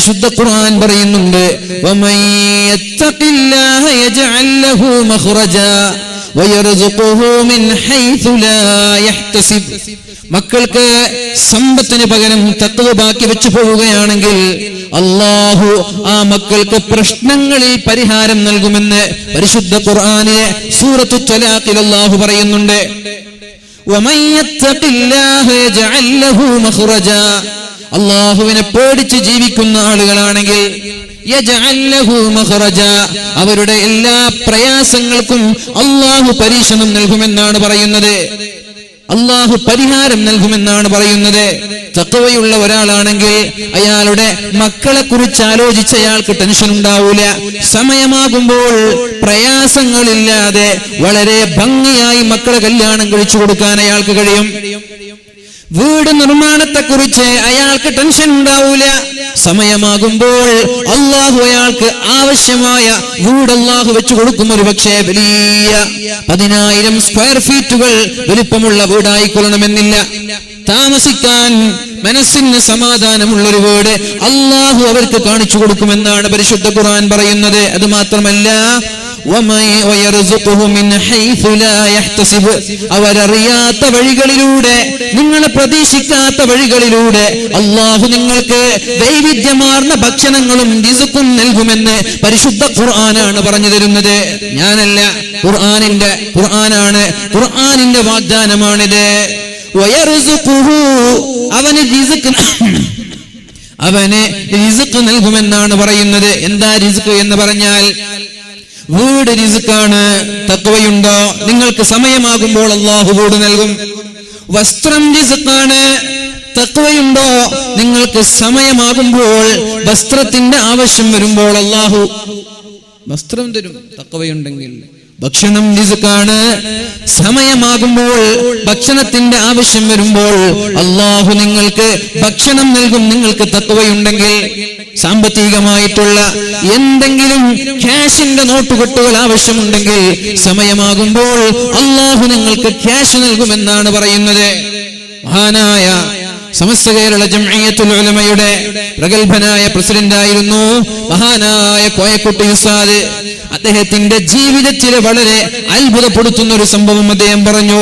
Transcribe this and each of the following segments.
പരിശുദ്ധ ഖുർആൻ പറയുന്നുണ്ട്, വമൻ യത്തഖില്ലാഹ യജ്അൽ ലഹു മഖ്റജാ വയർസുഖുഹു മിൻ ഹൈസു ലാ യഹ്തസിബ്. മക്കൾക്ക് സമ്പത്തിന് പകരം തഖ്വ ബാക്കി വെച്ചു പോവുകയാണെങ്കിൽ അല്ലാഹു ആ മക്കൾക്ക് പ്രശ്നങ്ങളിൽ പരിഹാരം നൽകുമെന്ന് പരിശുദ്ധ ഖുർആനിലെ സൂറത്തു ത്വലാഖിൽ അല്ലാഹു പറയുന്നുണ്ട്. വമൻ യത്തഖില്ലാഹ യജ്അൽ ലഹു മഖ്റജാ, അല്ലാഹുവിനെ പേടിച്ച് ജീവിക്കുന്ന ആളുകളാണെങ്കിൽ യജ്അൽ ലഹു മഖ്റജാ, അവരുടെ എല്ലാ പ്രയാസങ്ങൾക്കും അല്ലാഹു പരീക്ഷണം നൽകുമെന്നാണ് പറയുന്നത്, അല്ലാഹു പരിഹാരം നൽകുമെന്നാണ് പറയുന്നത്. തഖ്വയുള്ള ഒരാളാണെങ്കിൽ അയാളുടെ മക്കളെ കുറിച്ച് ആലോചിച്ച് അയാൾക്ക് ടെൻഷൻ ഉണ്ടാവൂല. സമയമാകുമ്പോൾ പ്രയാസങ്ങളില്ലാതെ വളരെ ഭംഗിയായി മക്കളെ കല്യാണം കഴിച്ചു കൊടുക്കാൻ അയാൾക്ക് കഴിയും. വീട് നിർമ്മാണത്തെക്കുറിച്ച് അയാൾക്ക് ടെൻഷൻ ഉണ്ടാവൂല. സമയമാകുമ്പോൾ അള്ളാഹു അയാൾക്ക് ആവശ്യമായ വീട് അള്ളാഹു വെച്ചു കൊടുക്കും. ഒരു പക്ഷേ വലിയ 10,000 സ്ക്വയർ ഫീറ്റുകൾ വലിപ്പമുള്ള വീടായിക്കൊള്ളണമെന്നില്ല. താമസിക്കാൻ മനസ്സിന് സമാധാനമുള്ളൊരു വീട് അള്ളാഹു അവർക്ക് കാണിച്ചു കൊടുക്കുമെന്നാണ് പരിശുദ്ധ ഖുർആൻ പറയുന്നത്. അത് മാത്രമല്ല, അവരറിയാത്ത വഴികളിലൂടെ, നിങ്ങൾ പ്രതീക്ഷിക്കാത്ത വഴികളിലൂടെ അള്ളാഹു നിങ്ങൾക്ക് വൈവിധ്യമാർന്ന ഭക്ഷണങ്ങളും റിസ്ഖും നൽകുമെന്ന് പരിശുദ്ധ ഖുർആനാണ് പറഞ്ഞു തരുന്നത്. ഞാനല്ല, ഖുർആനാണ്, ഖുർആനിന്റെ വാഗ്ദാനമാണിത്. അവന് റിസ്ഖ് നൽകുമെന്നാണ് പറയുന്നത്. എന്താ റിസ്ഖ് എന്ന് പറഞ്ഞാൽ, വീട് റിസ്ഖാണ്. തഖ്വയുണ്ടോ, നിങ്ങൾക്ക് സമയമാകുമ്പോൾ അല്ലാഹു വീട് നൽകും. വസ്ത്രം റിസ്ഖാണ്. തഖ്വയുണ്ടോ, നിങ്ങൾക്ക് സമയമാകുമ്പോൾ വസ്ത്രത്തിന്റെ ആവശ്യം വരുമ്പോൾ അല്ലാഹു വസ്ത്രം തരും. തഖ്വയുണ്ടെങ്കിൽ. ഭക്ഷണം റിസ്ഖാണ്. സമയമാകുമ്പോൾ ഭക്ഷണത്തിന്റെ ആവശ്യം വരുമ്പോൾ അല്ലാഹു നിങ്ങൾക്ക് ഭക്ഷണം നൽകും, നിങ്ങൾക്ക് തഖ്വയുണ്ടെങ്കിൽ. സാമ്പത്തികമായിട്ടുള്ള എന്തെങ്കിലും ക്യാഷിന്റെ നോട്ടുകെട്ടുകൾ ആവശ്യമുണ്ടെങ്കിൽ സമയമാകുമ്പോൾ അല്ലാഹു നിങ്ങൾക്ക് ക്യാഷ് നൽകുമെന്നാണ് പറയുന്നത്. മഹാനായ സമസ്ത കേരള ജംഇയ്യത്തുൽ ഉലമയുടെ പ്രഗൽഭനായ പ്രസിഡന്റായിരുന്നു മഹാനായ കോയക്കുട്ടി ഉസ്താദ്. അദ്ദേഹത്തിന്റെ ജീവിതത്തിൽ വളരെ അത്ഭുതപ്പെടുത്തുന്ന ഒരു സംഭവം അദ്ദേഹം പറഞ്ഞു.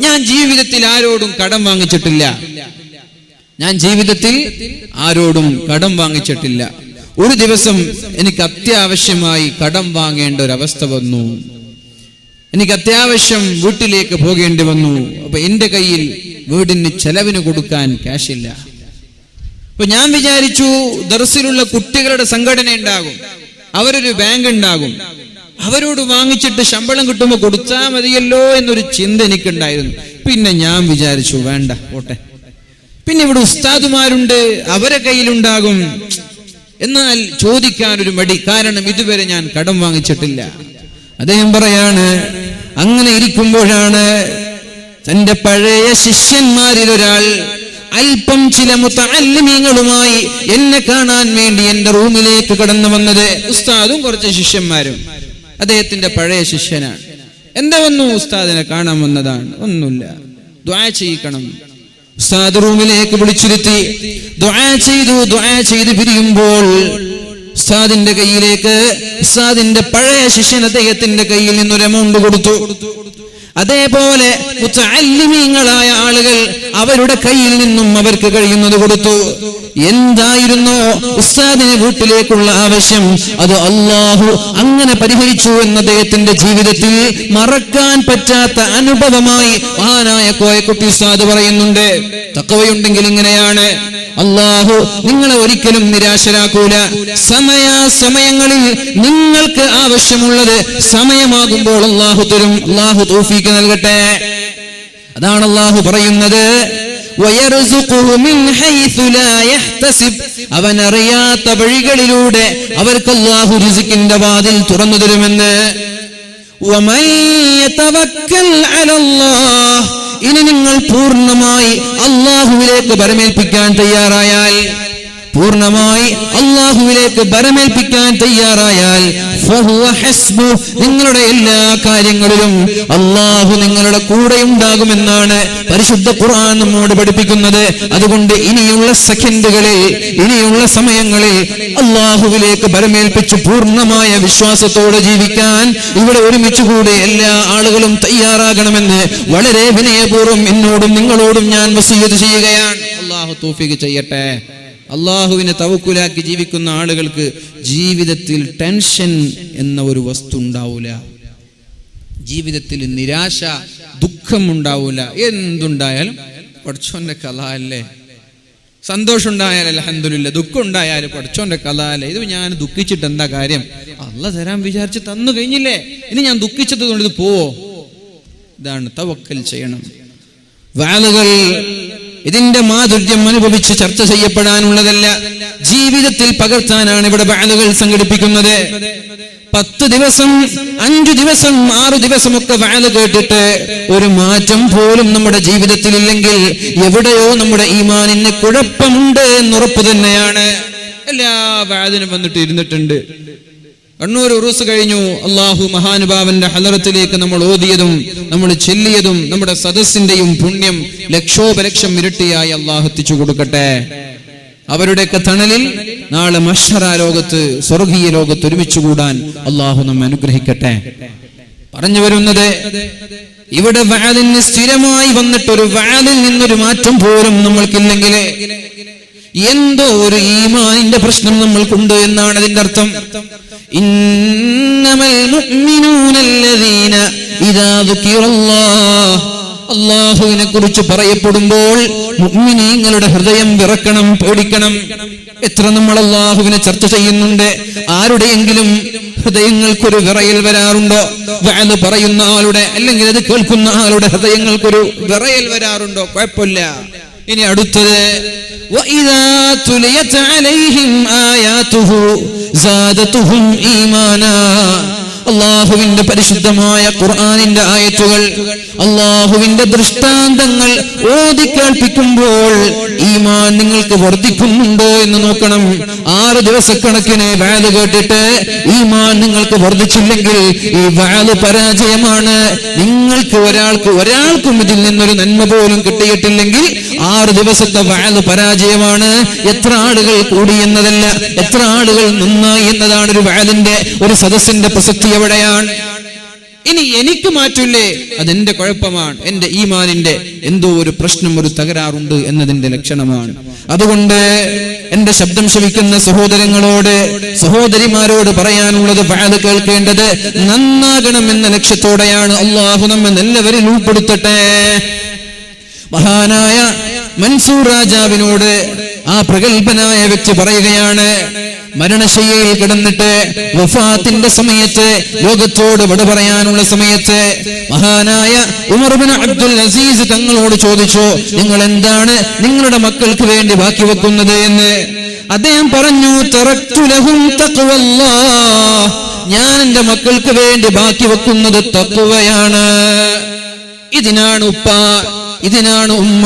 ഞാൻ ജീവിതത്തിൽ ആരോടും കടം വാങ്ങിച്ചിട്ടില്ല. ഒരു ദിവസം എനിക്ക് അത്യാവശ്യമായി കടം വാങ്ങേണ്ട ഒരു അവസ്ഥ വന്നു. എനിക്ക് അത്യാവശ്യം വീട്ടിലേക്ക് പോകേണ്ടി വന്നു. അപ്പൊ എന്റെ കയ്യിൽ വീടിന് ചെലവിന് കൊടുക്കാൻ ക്യാഷില്ല. അപ്പൊ ഞാൻ വിചാരിച്ചു, ദർസിലുള്ള കുട്ടികളുടെ സംഘടന ഉണ്ടാകും, അവരൊരു ബാങ്ക് ഉണ്ടാകും, അവരോട് വാങ്ങിച്ചിട്ട് ശമ്പളം കിട്ടുമ്പോൾ കൊടുത്താൽ മതിയല്ലോ എന്നൊരു ചിന്ത എനിക്കുണ്ടായിരുന്നു. പിന്നെ ഞാൻ വിചാരിച്ചു, വേണ്ട പോട്ടെ. പിന്നെ ഇവിടെ ഉസ്താദുമാരുണ്ട്, അവരെ കയ്യിലുണ്ടാകും. എന്നാൽ ചോദിക്കാൻ ഒരു മടി, കാരണം ഇതുവരെ ഞാൻ കടം വാങ്ങിച്ചിട്ടില്ല. അദ്ദേഹം പറയാണ്, അങ്ങനെ ഇരിക്കുമ്പോഴാണ് തന്റെ പഴയ ശിഷ്യന്മാരിൽ ഒരാൾ അല്പം ചില മുതഅല്ലിമീങ്ങളുമായി എന്നെ കാണാൻ വേണ്ടി എന്റെ റൂമിലേക്ക് കടന്നു വന്നത്. ഉസ്താദും കുറച്ച് ശിഷ്യന്മാരും. അദ്ദേഹത്തിന്റെ പഴയ ശിഷ്യനാണ്. എന്താ വന്നു? ഉസ്താദിനെ കാണാൻ വന്നതാണ്. ഒന്നുമില്ല, ദുആ ചെയ്യിക്കണം. ഉസ്താദ് റൂമിലേക്ക് വിളിച്ചിരുത്തി ദുആ ചെയ്ത് പിരിയുമ്പോൾ ഉസ്താദിന്റെ കയ്യിലേക്ക് ഉസ്താദിന്റെ പഴയ ശിഷ്യൻ അദ്ദേഹത്തിന്റെ കയ്യിൽ നിന്നൊരു എമൗണ്ട് കൊടുത്തു. അതേപോലെ മുതഅല്ലിമീങ്ങളായ ആളുകൾ അവരുടെ കയ്യിൽ നിന്നും അവർക്ക് കഴിയുന്നത് കൊടുത്തു. എന്തായിരുന്നോ ഉസ്താദിന് വീട്ടിലേക്കുള്ള ആവശ്യം, അത് അല്ലാഹു അങ്ങനെ പരിഹരിച്ചു എന്ന് അദ്ദേഹത്തിന്റെ ജീവിതത്തിൽ മറക്കാൻ പറ്റാത്ത അനുഭവമായി മഹാനായ കോയക്കുട്ടി ഉസ്താദ് പറയുന്നുണ്ട്. തഖ്വയുണ്ടെങ്കിൽ ഇങ്ങനെയാണ്. അല്ലാഹു നിങ്ങളെ ഒരിക്കലും നിരാശരാക്കൂല. സമയങ്ങളിൽ നിങ്ങൾക്ക് ആവശ്യമുള്ളത് സമയമാകുമ്പോൾ അല്ലാഹു തരും. അല്ലാഹു തൗഫീഖ് നൽകട്ടെ. അതാണ് അല്ലാഹു പറയുന്നത്, അവൻ അറിയാത്ത വഴികളിലൂടെ അവർക്ക് അല്ലാഹു റിസ്കിന്റെ വാതിൽ തുറന്നു തരുമെന്ന്. ഇനി നിങ്ങൾ പൂർണ്ണമായി അല്ലാഹുവിലേക്ക് പരമേൽപ്പിക്കാൻ തയ്യാറായാൽ, പൂർണ്ണമായി അല്ലാഹുവിലേക്ക് ബരമേൽപ്പിക്കാൻ തയ്യാറായാൽ ഫഹുവ ഹസ്ബു, നിങ്ങളുടെ എല്ലാ കാര്യങ്ങളിലും അല്ലാഹു നിങ്ങളുടെ കൂടെ ഉണ്ടാകുമെന്നാണ് പരിശുദ്ധ ഖുർആൻ നമ്മോട് പഠിപ്പിക്കുന്നത്. അതുകൊണ്ട് ഇനിയുള്ള സെക്കൻഡുകളിൽ, ഇനിയുള്ള സമയങ്ങളിൽ അല്ലാഹുവിലേക്ക് ബരമേൽപ്പിച്ച് പൂർണ്ണമായ വിശ്വാസത്തോടെ ജീവിക്കാൻ ഇവിടെ ഒരുമിച്ച് കൂടി എല്ലാ ആളുകളും തയ്യാറാകണമെന്ന് വളരെ വിനയപൂർവ്വം എന്നോടും നിങ്ങളോടും ഞാൻ വസിയ്യത്ത് ചെയ്യുകയാണ്. അല്ലാഹു തൗഫീഖ് ചെയ്യട്ടെ. അല്ലാഹുവിനെ തവക്കുലാക്കി ജീവിക്കുന്ന ആളുകൾക്ക് ജീവിതത്തിൽ ടെൻഷൻ എന്ന ഒരു വസ്തു ഉണ്ടാവൂല, ജീവിതത്തിൽ നിരാശ, ദുഃഖം ഉണ്ടാവൂല. എന്തുണ്ടായാലും പടച്ചോന്റെ കഥ അല്ലേ, സന്തോഷം ഉണ്ടായാൽ അൽഹംദുലില്ലാഹ്, ദുഃഖം ഉണ്ടായാലും പടച്ചോന്റെ കഥ അല്ലേ. ഇത് ഞാൻ ദുഃഖിച്ചിട്ട് എന്താ കാര്യം? അല്ലാഹ് തരാൻ വിചാരിച്ച് തന്നു കഴിഞ്ഞില്ലേ, ഇനി ഞാൻ ദുഃഖിച്ചത് കൊണ്ട് ഇത് പോവോ? ഇതാണ് തവക്കൽ ചെയ്യണം. വാളുകൾ ഇതിന്റെ മാധുര്യം അനുഭവിച്ച് ചർച്ച ചെയ്യപ്പെടാനുള്ളതല്ല, ജീവിതത്തിൽ പകർത്താനാണ് ഇവിടെ വാളുകൾ സംഘടിപ്പിക്കുന്നത്. 10 ദിവസം, 5 ദിവസം, 6 ദിവസമൊക്കെ വാള് കേട്ടിട്ട് ഒരു മാറ്റം പോലും നമ്മുടെ ജീവിതത്തിൽ ഇല്ലെങ്കിൽ എവിടെയോ നമ്മുടെ ഈമാനിന് കുഴപ്പമുണ്ട് എന്നുറപ്പ് തന്നെയാണ്. എല്ലാ വാളിനും വന്നിട്ട് ഇരുന്നിട്ടുണ്ട്. കണ്ണൂർ ഉറൂസ് കഴിഞ്ഞു. അല്ലാഹു മഹാനുഭാവന്റെ ഹളറത്തിലേക്ക് നമ്മൾ ഓതിയതും നമ്മൾ ചൊല്ലിയതും നമ്മുടെ സദസ്സിന്റെയും പുണ്യം ലക്ഷോപലക്ഷം ഇരട്ടിയായി അല്ലാഹു എത്തിച്ചു കൊടുക്കട്ടെ. അവരുടെയൊക്കെ തണലിൽ നാളെ മഹ്ശറ ലോകത്ത്, സ്വർഗീയ ലോകത്ത് ഒരുമിച്ച് കൂടാൻ അല്ലാഹു നമ്മെ അനുഗ്രഹിക്കട്ടെ. പറഞ്ഞു വരുന്നത്, ഇവിടെ വഅദിന് സ്ഥിരമായി വന്നിട്ടൊരു വഅദിൽ നിന്നൊരു മാറ്റം പോലും നമ്മൾക്കില്ലെങ്കിൽ എന്തോ ഒരു ഈമാനിന്റെ പ്രശ്നം നമ്മൾക്കുണ്ട് എന്നാണ് അതിന്റെ അർത്ഥം. ഇന്നമൽ മുഅ്മിനൂന അല്ലദീന ഇദാ ദുകിറല്ലാഹ്, അല്ലാഹുവിനെ കുറിച്ച് പറയപ്പെടുമ്പോൾ മുഅ്മിനീങ്ങളുടെ ഹൃദയം വിറക്കണം, പേടിക്കണം. എത്ര നമ്മൾ അല്ലാഹുവിനെ ചർച്ച ചെയ്യുന്നുണ്ട്, ആരുടെയെങ്കിലും ഹൃദയങ്ങൾക്കൊരു വിറയൽ വരാറുണ്ടോ? വഅദ് പറയുന്ന ആളുടെ അല്ലെങ്കിൽ അത് കേൾക്കുന്ന ആളുടെ ഹൃദയങ്ങൾക്കൊരു വിറയൽ വരാറുണ്ടോ? കുഴപ്പമില്ല. ഇനി അടുത്തത്, وَإِذَا تُلِيَتْ عَلَيْهِمْ آيَاتُهُ زَادَتْهُمْ إِيمَانًا, അല്ലാഹുവിന്റെ പരിശുദ്ധമായ ഖുർആനിന്റെ ആയത്തുകൾ, അല്ലാഹുവിന്റെ ദൃഷ്ടാന്തങ്ങൾ ഓതി കേൾപ്പിക്കുമ്പോൾ ഈമാൻ നിങ്ങൾക്ക് വർദ്ധിക്കുന്നുണ്ടോ എന്ന് നോക്കണം. 6 ദിവസക്കണക്കിന് വഅദ് കേട്ടിട്ട് ഈമാൻ നിങ്ങൾക്ക് വർദ്ധിച്ചില്ലെങ്കിൽ ഈ വഅദ് പരാജയമാണ്. നിങ്ങൾക്ക് ഒരാൾക്കും ഇതിൽ നിന്നൊരു നന്മ പോലും കിട്ടിയിട്ടില്ലെങ്കിൽ 6 ദിവസത്തെ വഅദ് പരാജയമാണ്. എത്ര ആളുകൾ കൂടി എന്നതല്ല, എത്ര ആളുകൾ നന്നായി എന്നതാണ് ഒരു വഅദിന്റെ, ഒരു സദസ്സിന്റെ പ്രസക്തി എവിടെയാണ്? ഇനി എനിക്ക് മാറ്റില്ലേ, അതെന്റെ കുഴപ്പമാണ്, എന്റെ ഈമാനിന്റെ എന്തോ ഒരു പ്രശ്നം, ഒരു തകരാറുണ്ട് എന്നതിന്റെ ലക്ഷണമാണ്. അതുകൊണ്ട് എന്റെ ശബ്ദം ശ്രവിക്കുന്ന സഹോദരങ്ങളോട്, സഹോദരിമാരോട് പറയാനുള്ളത്, വഅദ് കേൾക്കേണ്ടത് നന്നാകണം എന്ന ലക്ഷ്യത്തോടെയാണ്. അല്ലാഹു നമ്മെ എല്ലാവരും ഉൾപ്പെടുത്തട്ടെ. മഹാനായ മൻസൂർ രാജാവിനോട് ആ പ്രഗൽഭനായ വ്യക്തി പറയുകയാണ്, മരണശയ്യയിൽ കിടന്നിട്ട് വഫാത്തിന്റെ സമയത്ത്, ലോകത്തോട് വിട പറയാനുള്ള സമയത്ത് മഹാനായ ഉമർ ഇബ്നു അബ്ദുൽ അസീസ് തങ്ങളോട് ചോദിച്ചു, നിങ്ങൾ എന്താണ് നിങ്ങളുടെ മക്കൾക്ക് വേണ്ടി ബാക്കി വെക്കുന്നത് എന്ന്. അദ്ദേഹം പറഞ്ഞു, തറക്തു ലഹും തഖ്വല്ലാഹ്, ഞാൻ എന്റെ മക്കൾക്ക് വേണ്ടി ബാക്കി വെക്കുന്നത് തഖ്വയാണ്. ഇതിനാണ് ഉപ്പ, ഇതിനാണ് ഉമ്മ.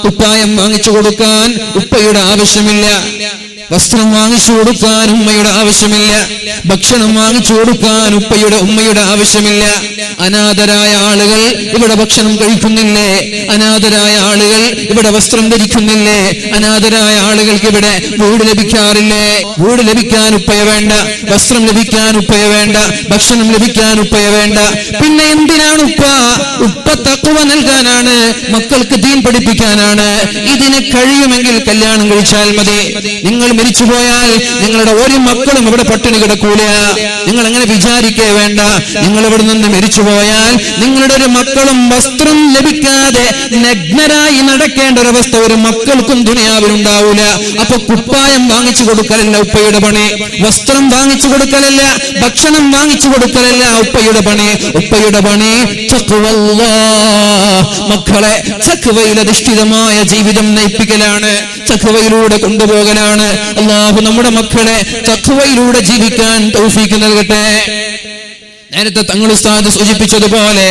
കുപ്പായം വാങ്ങിച്ചു കൊടുക്കാൻ ഉപ്പയുടെ ആവശ്യമില്ല, വസ്ത്രം വാങ്ങിച്ചു കൊടുക്കാൻ ഉമ്മയുടെ ആവശ്യമില്ല, ഭക്ഷണം വാങ്ങിച്ചു കൊടുക്കാൻ ഉമ്മയുടെ ആവശ്യമില്ല. അനാഥരായ ആളുകൾ ഇവിടെ ഭക്ഷണം കഴിക്കുന്നില്ലേ? അനാഥരായ ആളുകൾ ഇവിടെ വസ്ത്രം ധരിക്കുന്നില്ലേ? അനാഥരായ ആളുകൾക്ക് ഇവിടെ വീട് ലഭിക്കാറില്ലേ? വീട് ലഭിക്കാൻ ഉപ്പയെ വേണ്ട, വസ്ത്രം ലഭിക്കാൻ ഉപ്പയെ വേണ്ട, ഭക്ഷണം ലഭിക്കാൻ ഉപ്പയെ വേണ്ട. പിന്നെ എന്തിനാണ് ഉപ്പ? ഉപ്പ തഖ്വ നൽകാനാണ്, മക്കൾക്ക് ദീൻ പഠിപ്പിക്കാനാണ്. ഇതിന് കഴിയുമെങ്കിൽ കല്യാണം കഴിച്ചാൽ മതി. നിങ്ങൾ മരിച്ചുപോയാൽ നിങ്ങളുടെ ഒരു മക്കളും ഇവിടെ പട്ടിണി കിടക്കൂല. നിങ്ങൾ അങ്ങനെ വിചാരിക്കേ വേണ്ട. നിങ്ങൾ ഇവിടെ നിന്ന് മരിച്ചുപോയാൽ നിങ്ങളുടെ ഒരു മക്കളും വസ്ത്രം ലഭിക്കാതെ നഗ്നരായി നടക്കേണ്ട ഒരവസ്ഥ ഒരു മക്കൾക്കും ദുനിയാവിലുണ്ടാവൂല. അപ്പൊ കുപ്പായം വാങ്ങിച്ചു കൊടുക്കലല്ല ഉപ്പയുടെ പണി, വസ്ത്രം വാങ്ങിച്ചു കൊടുക്കലല്ല, ഭക്ഷണം വാങ്ങിച്ചു കൊടുക്കലല്ല ഉപ്പയുടെ പണി. ഉപ്പയുടെ പണി മക്കളെ തഖ്വയിൽ അധിഷ്ഠിതമായ ജീവിതം നയിപ്പിക്കലാണ്, തഖ്വയിലൂടെ കൊണ്ടുപോകലാണ്. അല്ലാഹു നമ്മുടെ മക്കളെ തഖ്വയിലൂടെ ജീവിക്കാൻ തൗഫീഖ് നൽകട്ടെ. നേരത്തെ തങ്ങൾ ഉസ്താദ് സൂചിപ്പിച്ചതുപോലെ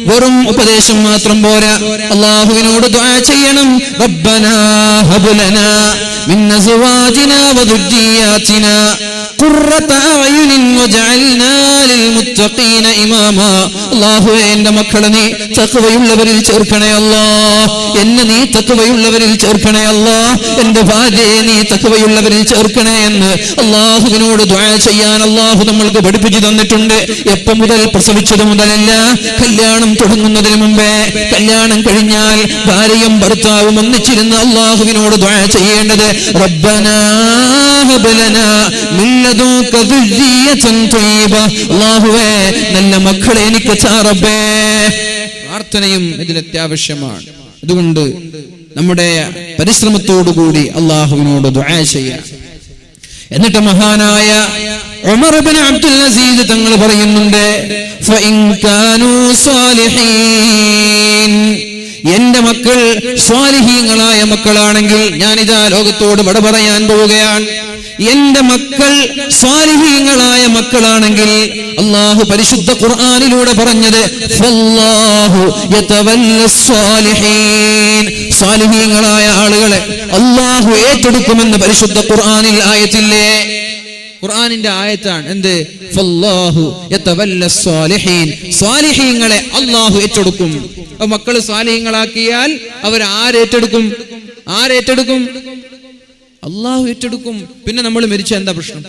വെറും ഉപദേശം മാത്രം പോരാ, അല്ലാഹുവിനോട് ദുആ ചെയ്യണം. റബ്ബനാ ഹബ് ലനാ മിൻ അസ്വാജിനാ വദുർരിയാതിനാ ഖുർറത അയുനിൻ വജഅൽനാ ലിൽമുത്തഖീന ഇമാമാ. അല്ലാഹുവേ, എൻ്റെ മക്കളെ നീ തഖ്വയുള്ളവരിൽ ചേർക്കണേ അല്ലാഹ്. എന്നെ നീ തഖ്വയുള്ളവരിൽ ചേർക്കണേ അല്ലാഹ്. എൻ്റെ ഭാര്യയെ നീ തഖ്വയുള്ളവരിൽ ചേർക്കണേ എന്ന് അല്ലാഹുവിനോട് ദുആ ചെയ്യാൻ അല്ലാഹു നമ്മൾക്ക് പഠിപ്പിച്ചു തന്നിട്ടുണ്ട്. എപ്പോൾ മുതൽ? പ്രസവിച്ചത് മുതലല്ല, കല്യാണം തുടങ്ങുന്നതിന് മുമ്പേ. കല്യാണം കഴിഞ്ഞാൽ ഭാര്യയും ഭർത്താവും ഒന്നിച്ചിരുന്ന് അല്ലാഹുവിനോട് ദുആ ചെയ്യേണ്ടത് റബ്ബനാ ഹബ് ലനാ മിൻ ലദുൻക ദുർരിയതൻ ത്വയ്യിബ. അല്ലാഹുവേ, നല്ല മക്കളെ എനിക്ക് താ റബ്ബേ. പ്രാർത്ഥനയും ഇതിൽ അത്യാവശ്യമാണ്. അതുകൊണ്ട് നമ്മുടെ പരിശ്രമത്തോടുകൂടി അല്ലാഹുവിനോട് ദുആ ചെയ്യാം. എന്നിട്ട് മഹാനായ ഉമർ ഇബ്നു അബ്ദുൽ അസീസ് തങ്ങൾ പറയുന്നുണ്ട്, ഫഇൻ കാനൂ സാലിഹീൻ, എന്റെ മക്കൾ സ്വാലിഹീങ്ങളായ മക്കളാണെങ്കിൽ, ഞാനിതാ ലോകത്തോട് വിട പറയാൻ പോവുകയാണ്, എന്റെ മക്കൾ സ്വാലിഹീങ്ങളായ മക്കളാണെങ്കിൽ അല്ലാഹു പരിശുദ്ധ ഖുർആനിലൂടെ പറഞ്ഞത് ഫല്ലാഹു യതവല്ലസ് സ്വാലിഹീൻ, സ്വാലിഹീങ്ങളായ ആളുകളെ അല്ലാഹു ഏറ്റെടുക്കുമെന്ന് പരിശുദ്ധ ഖുർആനിൽ ആയത്തില്ലേ? ഖുർആനിന്റെ ആയത്താണ്. എന്ത്? ഫല്ലാഹു യതവല്ലസ് സ്വാലിഹീൻ, സ്വാലിഹീങ്ങളെ അല്ലാഹു ഏറ്റെടുക്കും. അപ്പോൾ മക്കള് സ്വാലിഹീങ്ങളാക്കിയാൽ അവർ ആരേറ്റെടുക്കും? ആരേറ്റെടുക്കും? അല്ലാഹു ഏറ്റെടുക്കും. പിന്നെ നമ്മൾ മരിച്ച എന്താ പ്രശ്നം?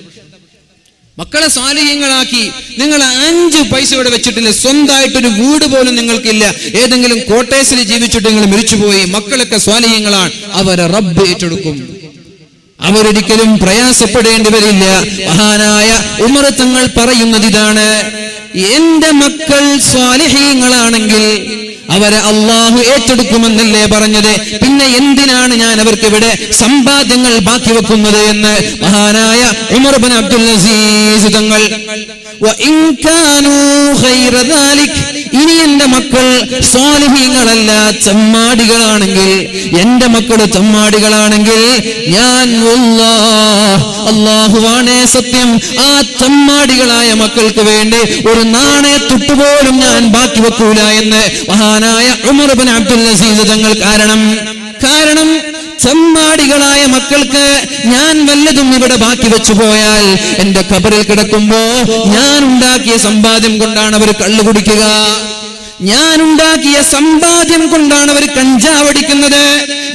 മക്കളെ സ്വാലിഹീങ്ങളാക്കി. നിങ്ങൾ 5 പൈസ ഇവിടെ വെച്ചിട്ടില്ല, സ്വന്തമായിട്ടൊരു വീട് പോലും നിങ്ങൾക്കില്ല, ഏതെങ്കിലും കോട്ടേഴ്സിൽ ജീവിച്ചിട്ട് നിങ്ങൾ മരിച്ചുപോയി, മക്കളൊക്കെ സ്വാലിഹീങ്ങളാണ്, അവരെ റബ്ബ് ഏറ്റെടുക്കും. അവരൊരിക്കലും പ്രയാസപ്പെടേണ്ടി വരില്ല. മഹാനായ ഉമർ തങ്ങൾ പറയുന്നത് ഇതാണ്, എന്റെ മക്കൾ സ്വാലിഹീങ്ങളാണെങ്കിൽ അവരെ അല്ലാഹു ഏറ്റെടുക്കുമെന്നല്ലേ പറഞ്ഞത്, പിന്നെ എന്തിനാണ് ഞാൻ അവർക്ക് ഇവിടെ സമ്പാദ്യങ്ങൾ ബാക്കി വെക്കുന്നത് എന്ന് മഹാനായ ഉമർ ഇബ്നു അബ്ദുൽ അസീസ് തങ്ങൾ. വഇൻ കാനൂ ഖൈറ ദാലിക്, ഇനി എന്റെ മക്കൾ സ്വാലിഹീങ്ങളല്ല, ചമ്മാടികളാണെങ്കിൽ, എന്റെ മക്കൾ ചമ്മാടികളാണെങ്കിൽ ഞാൻ അല്ലാഹുവാണേ സത്യം, ആ ചമ്മാടികളായ മക്കൾക്ക് വേണ്ടി ഒരു നാണയത്തുട്ടുപോലും ഞാൻ ബാക്കി വെക്കൂല എന്ന് മഹാനായ ഉമർ ഇബ്നു അബ്ദുൽ അസീസ് തങ്ങൾ. കാരണം ചമ്മാടികളായ മക്കൾക്ക് ഞാൻ വല്ലതും ഇവിടെ ബാക്കി വെച്ചു പോയാൽ എന്റെ ഖബറിൽ കിടക്കുമ്പോ ഞാൻ ഉണ്ടാക്കിയ സമ്പാദ്യം കൊണ്ടാണ് അവർ കള്ളു കുടിക്കുക, ഞാൻ ഉണ്ടാക്കിയ സമ്പാദ്യം കൊണ്ടാണ് അവർ കഞ്ചാവടിക്കുന്നത്,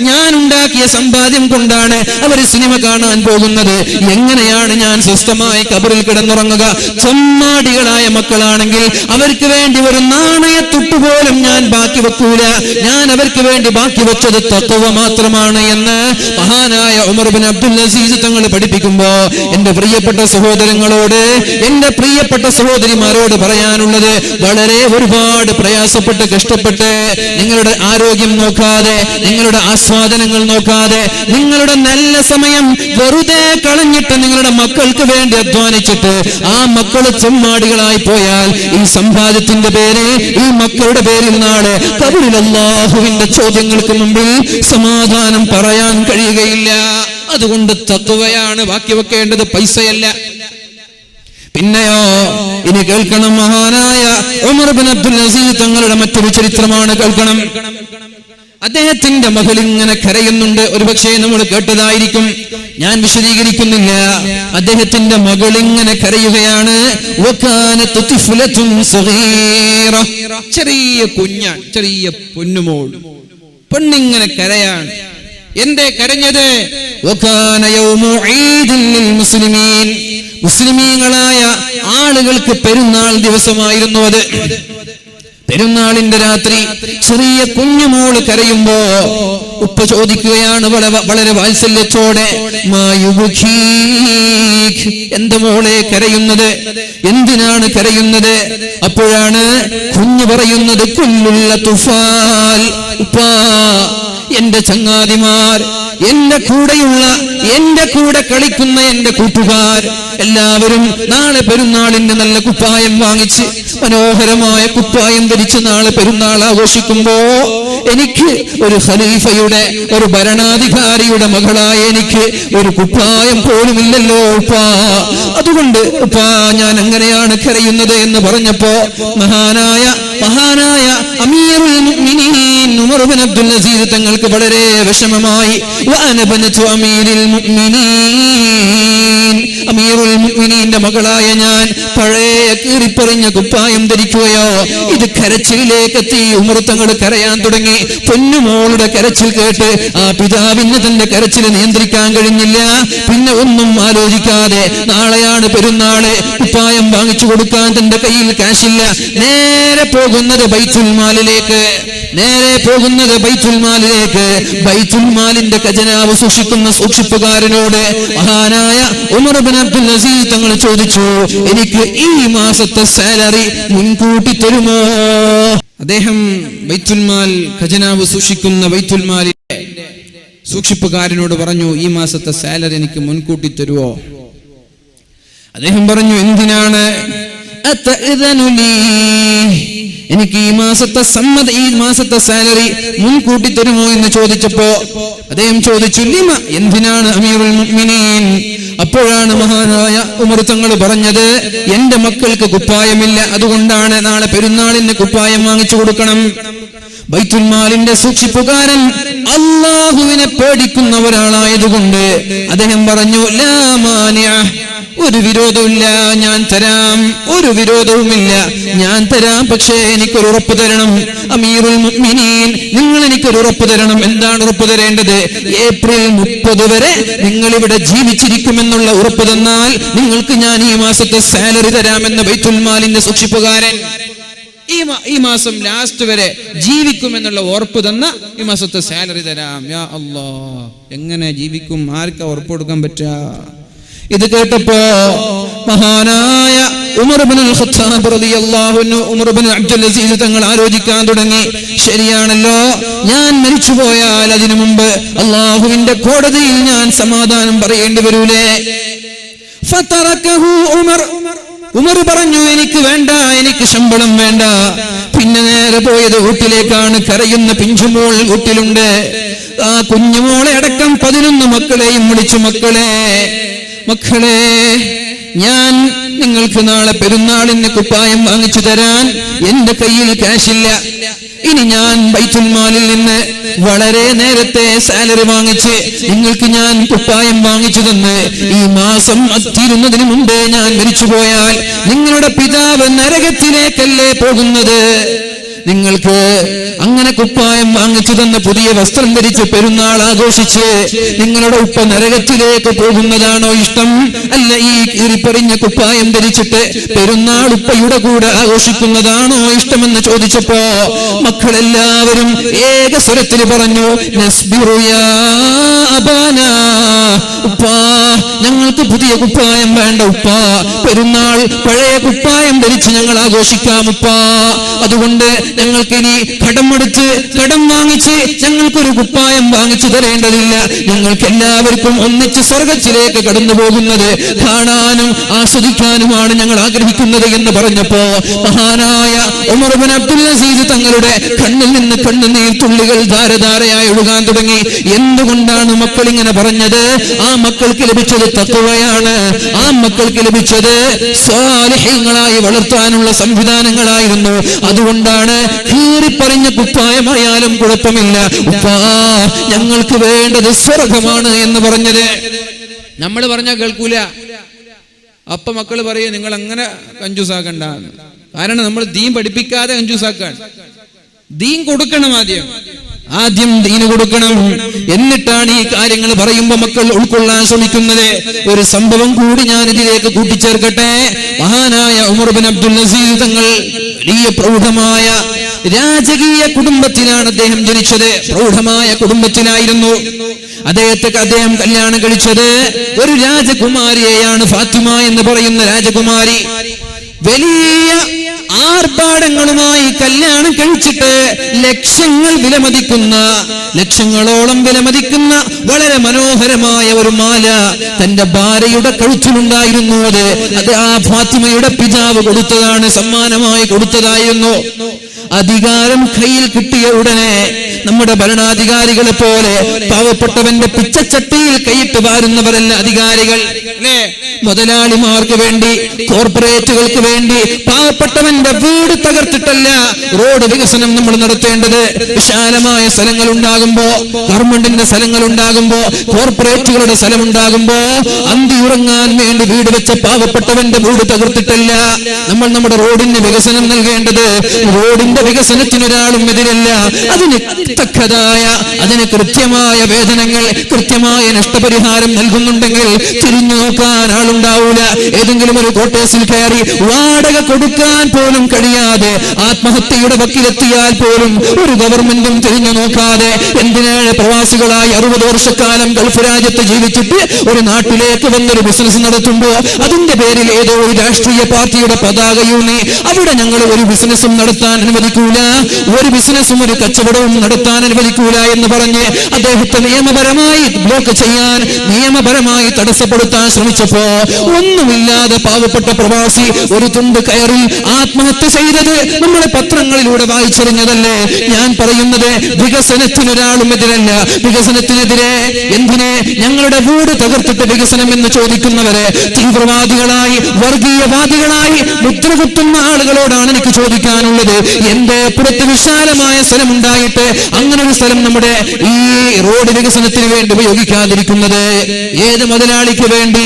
ഞാൻ ഉണ്ടാക്കിയ സമ്പാദ്യം കൊണ്ടാണ് അവർ സിനിമ കാണാൻ പോകുന്നത്. എങ്ങനെയാണ് ഞാൻ സ്വസ്ഥമായി ഖബറിൽ കിടന്നുറങ്ങുക? ചമ്മാടികളായ മക്കളാണെങ്കിൽ അവർക്ക് വേണ്ടി ഒരു നാണയത്തുട്ടുപോലും ഞാൻ ബാക്കി വെക്കൂല. ഞാൻ അവർക്ക് വേണ്ടി ബാക്കി വെച്ചത് തഖ്വ മാത്രമാണ് എന്ന് മഹാനായ ഉമർ ഇബ്നു അബ്ദുൽ അസീസ് തങ്ങൾ പഠിപ്പിക്കുമ്പോ എന്റെ പ്രിയപ്പെട്ട സഹോദരങ്ങളോട്, എന്റെ പ്രിയപ്പെട്ട സഹോദരിമാരോട് പറയാനുള്ളത്, വളരെ ഒരുപാട് പ്രയാസപ്പെട്ട് കഷ്ടപ്പെട്ട് നിങ്ങളുടെ ആരോഗ്യം നോക്കാതെ, നിങ്ങളുടെ ആസ്വാദനങ്ങൾ നോക്കാതെ, നിങ്ങളുടെ നല്ല സമയം വെറുതെ കളഞ്ഞിട്ട് നിങ്ങളുടെ മക്കൾക്ക് വേണ്ടി അധ്വാനിച്ചിട്ട് ആ മക്കൾ ചമ്മാടികളായി പോയാൽ ഈ സമ്പാദ്യത്തിന്റെ പേരിൽ, ഈ മക്കളുടെ പേരിൽ നാളെ ഖബറിൽ അല്ലാഹുവിന്റെ ചോദ്യങ്ങൾക്ക് മുമ്പിൽ സമാധാനം പറയാൻ കഴിയുകയില്ല. അതുകൊണ്ട് തഖ്വയാണ് ബാക്കി വെക്കേണ്ടത്, പൈസയല്ല. പിന്നെയോ ഇനി കേൾക്കണം, മഹാനായ ഉമർ ഇബ്നു അബ്ദുൽ അസീസ് തങ്ങളുടെ മറ്റൊരു ചരിത്രമാണ് കേൾക്കണം. അദ്ദേഹത്തിന്റെ മകൾ ഇങ്ങനെ കരയുന്നുണ്ട്. ഒരുപക്ഷെ നമ്മൾ കേട്ടതായിരിക്കും, ഞാൻ വിശദീകരിക്കുന്നില്ല. അദ്ദേഹത്തിന്റെ മകൾ ഇങ്ങനെ കരയുകയാണ്. ചെറിയ കുഞ്ഞാൻ, ചെറിയ പൊന്നുമോൾ, പെണ്ണിങ്ങനെ കരയാണ്. എന്തേ കരഞ്ഞത്? മുസ്ലിമീങ്ങളായ ആളുകൾക്ക് പെരുന്നാൾ ദിവസമായിരുന്നു അത്. പെരുന്നാളിന്റെ രാത്രി ചെറിയ കുഞ്ഞുമോള് കരയുമ്പോ ഉപ്പ ചോദിക്കുകയാണ് വളരെ വാത്സല്യത്തോടെ, എന്ത് മോളെ കരയുന്നത്? എന്തിനാണ് കരയുന്നത്? അപ്പോഴാണ് കുഞ്ഞു പറയുന്നത്, കുല്ലുള്ള തുഫാൽ, ഉപ്പാ, എന്റെ ചങ്ങാതിമാർ, എന്റെ കൂടെയുള്ള, എന്റെ കൂടെ കളിക്കുന്ന എന്റെ കൂട്ടുകാർ എല്ലാവരും നാളെ പെരുന്നാളിന്റെ നല്ല കുപ്പായം വാങ്ങിച്ച്, മനോഹരമായ കുപ്പായം ധരിച്ച് നാളെ പെരുന്നാൾ ആഘോഷിക്കുമ്പോ എനിക്ക് ഒരു ഖലീഫയുടെ, ഒരു ഭരണാധികാരിയുടെ മകളായ എനിക്ക് ഒരു കുപ്പായം പോലുമില്ലല്ലോ ഉപ്പാ. അതുകൊണ്ട് ഉപ്പാ ഞാൻ എങ്ങനെയാണ് കരയുന്നത് എന്ന് പറഞ്ഞപ്പോ മഹാനായ മഹാനായ അമീറുൽ മുഅ്മിനീൻ ഉമർ ഇബ്നു അബ്ദുൽ അസീസ് തങ്ങൾക്ക് വളരെ വിഷമമായി. വഅന ബനതു അമീറുൽ മുഅ്മിനീൻ, അമീറുൽ മുഅ്മിനീന്റെ മകളായ ഞാൻ പഴയ കീറിപ്പറിഞ്ഞ കുപ്പായം ധരിക്കുകയോ? ഇത് കരച്ചിലേക്ക് എത്തി. ഉമർ തങ്ങൾ കരയാൻ തുടങ്ങി. പൊന്നുമോളുടെ കരച്ചിൽ കേട്ട് ആ പിതാവിന് തന്റെ കരച്ചിൽ നിയന്ത്രിക്കാൻ കഴിഞ്ഞില്ല. പിന്നെ ഒന്നും ആലോചിക്കാതെ, നാളെയാണ് പെരുന്നാള്, കുപ്പായം വാങ്ങിച്ചു കൊടുക്കാൻ തന്റെ കയ്യിൽ കാശില്ല. നേരെ പോകുന്നത് ബൈത്തുൽ മാലിലേക്ക്. ബൈത്തുൽ മാലിന്റെ ഖജനാവ് സൂക്ഷിക്കുന്ന സൂക്ഷിപ്പുകാരനോട് മഹാനായ ഉമർ ഇബ്നു അബ്ദുൽ അസീസ് തങ്ങൾ ചോദിച്ചു, എനിക്ക് ഈ മാസത്തെ സാലറി മുൻകൂട്ടി തരുമോ? അദ്ദേഹം ബൈത്തുൽ മാൽ ഖജനാവ് സൂക്ഷിക്കുന്ന ബൈത്തുൽ മാലിന്റെ സൂക്ഷിപ്പുകാരനോട് പറഞ്ഞു, ഈ മാസത്തെ സാലറി എനിക്ക് മുൻകൂട്ടി തരുമോ? അദ്ദേഹം പറഞ്ഞു, എന്തിനാണ്? എനിക്ക് ഈ മാസത്തെ സാലറി മുൻകൂട്ടി തരുമോ എന്ന് ചോദിച്ചപ്പോ അദ്ദേഹം ചോദിച്ചു, ലിമ, എന്തിനാണ് അമീറുൽ മുഅ്മിനീൻ? അപ്പോഴാണ് മഹാനായ ഉമർ തങ്ങൾ പറഞ്ഞത്, എന്റെ മക്കൾക്ക് കുപ്പായമില്ല, അതുകൊണ്ടാണ് നാളെ പെരുന്നാളിന് കുപ്പായം വാങ്ങിച്ചു കൊടുക്കണം. ബൈത്തുൽ മാലിന്റെ സൂക്ഷിപ്പുകാരൻ അല്ലാഹുവിനെ പേടിക്കുന്ന ഒരാളായതുകൊണ്ട് അദ്ദേഹം പറഞ്ഞു, ലാ മാനിഅ, ഒരു വിരോധവുമില്ല, ഞാൻ തരാം, ഒരു വിരോധവുമില്ല, ഞാൻ തരാം. പക്ഷേ എനിക്കൊരു ഉറപ്പ് തരണം. അമീറുൽ മുഅ്മിനീൻ, നിങ്ങൾ എനിക്കൊരു ഉറപ്പ് തരണം. എന്താണ് ഉറപ്പ് തരേണ്ടത്? ഏപ്രിൽ 30 വരെ നിങ്ങൾ ഇവിടെ ജീവിച്ചിരിക്കുമെന്നുള്ള ഉറപ്പ് തന്നാൽ നിങ്ങൾക്ക് ഞാൻ ഈ മാസത്തെ സാലറി തരാമെന്ന് ബൈത്തുൽ മാലിന്റെ സൂക്ഷിപ്പുകാരൻ ഈ മാസം ലാസ്റ്റ് വരെ ജീവിക്കുമെന്നുള്ള ഉറപ്പ് തന്ന ഈ മാസത്തെ സാലറി തരാം. യാ അല്ലാഹ്, എങ്ങനെ ജീവിക്കും? ആർക്കാ ഉറപ്പ് കൊടുക്കാൻ പറ്റുക? ഇത് കേട്ടപ്പോ മഹാനായ ഉമർ ഇബ്നുൽ ഖത്താബ് റളിയല്ലാഹു അൻഹു, ഉമർ ഇബ്നു അബ്ദുൽ അസീസ് തങ്ങൾ ആലോചിക്കാൻ തുടങ്ങി. ശരിയാണല്ലോ, ഞാൻ മരിച്ചുപോയാൽ അതിനു മുമ്പ് അല്ലാഹുവിന്റെ കോടതിയിൽ ഞാൻ സമാധാനം പറയേണ്ടി വരൂലേ? ഫതറകഹു ഉമർ പറഞ്ഞു, എനിക്ക് വേണ്ട, എനിക്ക് ശമ്പളം വേണ്ട. പിന്നെ നേരെ പോയത് വീട്ടിലേക്കാണ്. കരയുന്ന പിഞ്ചുമോൾ വീട്ടിലുണ്ട്. ആ കുഞ്ഞുമോളെ അടക്കം 11 മക്കളെയും വിളിച്ചു, മക്കളെ, ഞാൻ നിങ്ങൾക്ക് നാളെ പെരുന്നാളിന് കുപ്പായം വാങ്ങിച്ചു തരാൻ എന്റെ കയ്യിൽ കാശില്ല. ഇനി ഞാൻ ബൈത്തുൽ മാലിൽ നിന്ന് വളരെ നേരത്തെ സാലറി വാങ്ങിച്ച് നിങ്ങൾക്ക് ഞാൻ കുപ്പായം വാങ്ങിച്ചു തന്ന് ഈ മാസം തീരുന്നതിന് മുമ്പേ ഞാൻ മരിച്ചുപോയാൽ നിങ്ങളുടെ പിതാവ് നരകത്തിലേക്കല്ലേ പോകുന്നത്? നിങ്ങൾക്ക് അങ്ങനെ കുപ്പായം വാങ്ങിച്ചു തന്ന പുതിയ വസ്ത്രം ധരിച്ച് പെരുന്നാൾ ആഘോഷിച്ച് നിങ്ങളുടെ ഉപ്പ നരകത്തിലേക്ക് പോകുന്നതാണോ ഇഷ്ടം? അല്ല ഈ കീറിപ്പറിഞ്ഞ കുപ്പായം ധരിച്ചിട്ട് പെരുന്നാൾ ഉപ്പയുടെ കൂടെ ആഘോഷിക്കുന്നതാണോ ഇഷ്ടമെന്ന് ചോദിച്ചപ്പോ മക്കളെല്ലാവരും ഏക സ്വരത്തിൽ പറഞ്ഞു, നസ്ബിറു യാ അബാനാ, ഉപ്പാ ഞങ്ങൾക്ക് പുതിയ കുപ്പായം വേണ്ട ഉപ്പാ, പെരുന്നാൾ പഴയ കുപ്പായം ധരിച്ച് ഞങ്ങൾ ആഘോഷിക്കാം ഉപ്പാ. അതുകൊണ്ട് ഞങ്ങൾക്ക് ഇനി കടം വാങ്ങിച്ച് ഞങ്ങൾക്കൊരു കുപ്പായം വാങ്ങിച്ചു തരേണ്ടതില്ല. ഞങ്ങൾക്ക് എല്ലാവർക്കും ഒന്നിച്ച് സ്വർഗത്തിലേക്ക് കടന്നു പോകുന്നത് കാണാനും ആസ്വദിക്കാനുമാണ് ഞങ്ങൾ ആഗ്രഹിക്കുന്നത് എന്ന് പറഞ്ഞപ്പോ മഹാനായ ഉമർ ഇബ്നു അബ്ദുൽ അസീസ് തങ്ങളുടെ കണ്ണിൽ നിന്ന് കണ്ണുനീർ തുള്ളികൾ ധാരധാരയായി ഒഴുകാൻ തുടങ്ങി. എന്തുകൊണ്ടാണ് മക്കൾ ഇങ്ങനെ പറഞ്ഞത്? ആ മക്കൾക്ക് ലഭിച്ചത് തഖ്വയാണ്. ആ മക്കൾക്ക് ലഭിച്ചത് സ്വാലിഹീങ്ങളായി വളർത്താനുള്ള സംവിധാനങ്ങളായിരുന്നു. അതുകൊണ്ടാണ് കീറിപ്പറിഞ്ഞ കുപ്പായമായാലും കുഴപ്പമില്ല ഉപ്പാ, ഞങ്ങൾക്ക് വേണ്ടത് സ്വർഗമാണ് എന്ന് പറഞ്ഞത്. നമ്മൾ പറഞ്ഞാൽ കേൾക്കൂല. അപ്പൊ മക്കൾ പറയും, നിങ്ങൾ അങ്ങനെ കഞ്ചൂസാക്കണ്ട. കാരണം നമ്മൾ ദീൻ പഠിപ്പിക്കാതെ കഞ്ചൂസാക്കാൻ. ദീൻ കൊടുക്കണം, ആദ്യം ദീന് കൊടുക്കണം. എന്നിട്ടാണ് ഈ കാര്യങ്ങൾ പറയുമ്പോ മക്കൾ ഉൾക്കൊള്ളാൻ ശ്രമിക്കുന്നത്. ഒരു സംഭവം കൂടി ഞാൻ ഇതിലേക്ക് കൂട്ടിച്ചേർക്കട്ടെ. മഹാനായ ഉമർ ഇബ്നു അബ്ദുൽ അസീസ് തങ്ങൾ വലിയ പ്രൗഢമായ രാജകീയ കുടുംബത്തിലാണ് അദ്ദേഹം ജനിച്ചത്. പ്രൗഢമായ കുടുംബത്തിലായിരുന്നു അദ്ദേഹം കല്യാണം കഴിച്ചത്. ഒരു രാജകുമാരിയെയാണ്, ഫാത്തിമ എന്ന് പറയുന്ന രാജകുമാരി. വലിയ ആർഭാടങ്ങളുമായി കല്യാണം കഴിച്ചിട്ട് ലക്ഷങ്ങളോളം വിലമതിക്കുന്ന വളരെ മനോഹരമായ ഒരു മാല തന്റെ ഭാര്യയുടെ കഴുത്തിലുണ്ടായിരുന്നു. അത് ആ ഫാത്തിമയുടെ പിതാവ് കൊടുത്തതാണ്, സമ്മാനമായി കൊടുത്തതായിരുന്നു. അധികാരം കയ്യിൽ കിട്ടിയ ഉടനെ നമ്മുടെ ഭരണാധികാരികളെ പോലെ പാവപ്പെട്ടവന്റെ പിച്ചച്ചട്ടിയിൽ കൈയിട്ട് വാരുന്നവരല്ല അധികാരികൾ, അല്ലേ? മുതലാളിമാർക്ക് വേണ്ടി, കോർപ്പറേറ്റുകൾക്ക് വേണ്ടി പാവപ്പെട്ടവന്റെ വീട് തകർത്തിട്ടല്ല റോഡ് വികസനം നമ്മൾ നടത്തേണ്ടത്. വിശാലമായ സ്ഥലങ്ങൾ ഉണ്ടാകുമ്പോ, ഗവൺമെന്റിന്റെ സ്ഥലങ്ങൾ ഉണ്ടാകുമ്പോ, കോർപ്പറേറ്റുകളുടെ സ്ഥലം ഉണ്ടാകുമ്പോ അന്തി ഉറങ്ങാൻ വേണ്ടി വീട് വെച്ച പാവപ്പെട്ടവന്റെ വീട് തകർത്തിട്ടല്ല നമ്മൾ നമ്മുടെ റോഡിന് വികസനം നൽകേണ്ടത്. റോഡിന്റെ വികസനത്തിനൊരാളും എതിരല്ല. അതിന് തക്കതായ, അതിന് കൃത്യമായ വേതനങ്ങൾ, കൃത്യമായ നഷ്ടപരിഹാരം നൽകുന്നുണ്ടെങ്കിൽ തിരിഞ്ഞു നോക്കാൻ ആളുണ്ടാവൂല. ഏതെങ്കിലും ഒരു കോട്ടേഴ്സിൽ കയറി വാടക കൊടുക്കാൻ പോലും കഴിയാതെ ആത്മഹത്യയുടെ വക്കിലെത്തിയാൽ പോലും ഒരു ഗവൺമെന്റും തിരിഞ്ഞു നോക്കാതെ എന്തിനാണ് പ്രവാസികളായി 60 വർഷക്കാലം ഗൾഫ് രാജ്യത്ത് ജീവിച്ചിട്ട് ഒരു നാട്ടിലേക്ക് വന്നൊരു ബിസിനസ് നടത്തുമ്പോ അതിന്റെ പേരിൽ ഏതോ ഒരു രാഷ്ട്രീയ പാർട്ടിയുടെ പതാകയൂന്നി അവിടെ ഞങ്ങൾ ഒരു ബിസിനസ്സും നടത്താൻ അനുവദിക്കൂല, ഒരു ബിസിനസ്സും ഒരു കച്ചവടവും നടത്താൻ അനുവദിക്കൂല എന്ന് പറഞ്ഞ് അദ്ദേഹത്തെ നിയമപരമായി ബ്ലോക്ക് ചെയ്യാൻ, നിയമപരമായി തടസ്സപ്പെടുത്താൻ ശ്രമിച്ചപ്പോ ഒന്നുമില്ലാതെ പാവപ്പെട്ട പ്രവാസി ഒരു തുണ്ട് കയറിൽ ആത്മഹത്യ ചെയ്തത് നമ്മളെ പത്രങ്ങളിലൂടെ വായിച്ചറിഞ്ഞതല്ലേ? ഞാൻ പറയുന്നത് വികസനത്തിനൊരാളും എതിരല്ല. വികസനത്തിനെതിരെ എന്തിനെ? ഞങ്ങളുടെ വീട് തകർത്തിട്ട് വികസനം എന്ന് ചോദിക്കുന്നവരെ തീവ്രവാദികളായി, വർഗീയവാദികളായി മുദ്രകുത്തുന്ന ആളുകളോടാണ് എനിക്ക് ചോദിക്കാനുള്ളത്. എന്റെ പുറത്ത് വിശാലമായ സ്ഥലം ഉണ്ടായിട്ട് അങ്ങനെ ഒരു സ്ഥലം നമ്മുടെ ഈ റോഡ് വികസനത്തിന് വേണ്ടി ഉപയോഗിക്കാതിരിക്കുന്നത് ഏത് മുതലാളിക്ക് വേണ്ടി,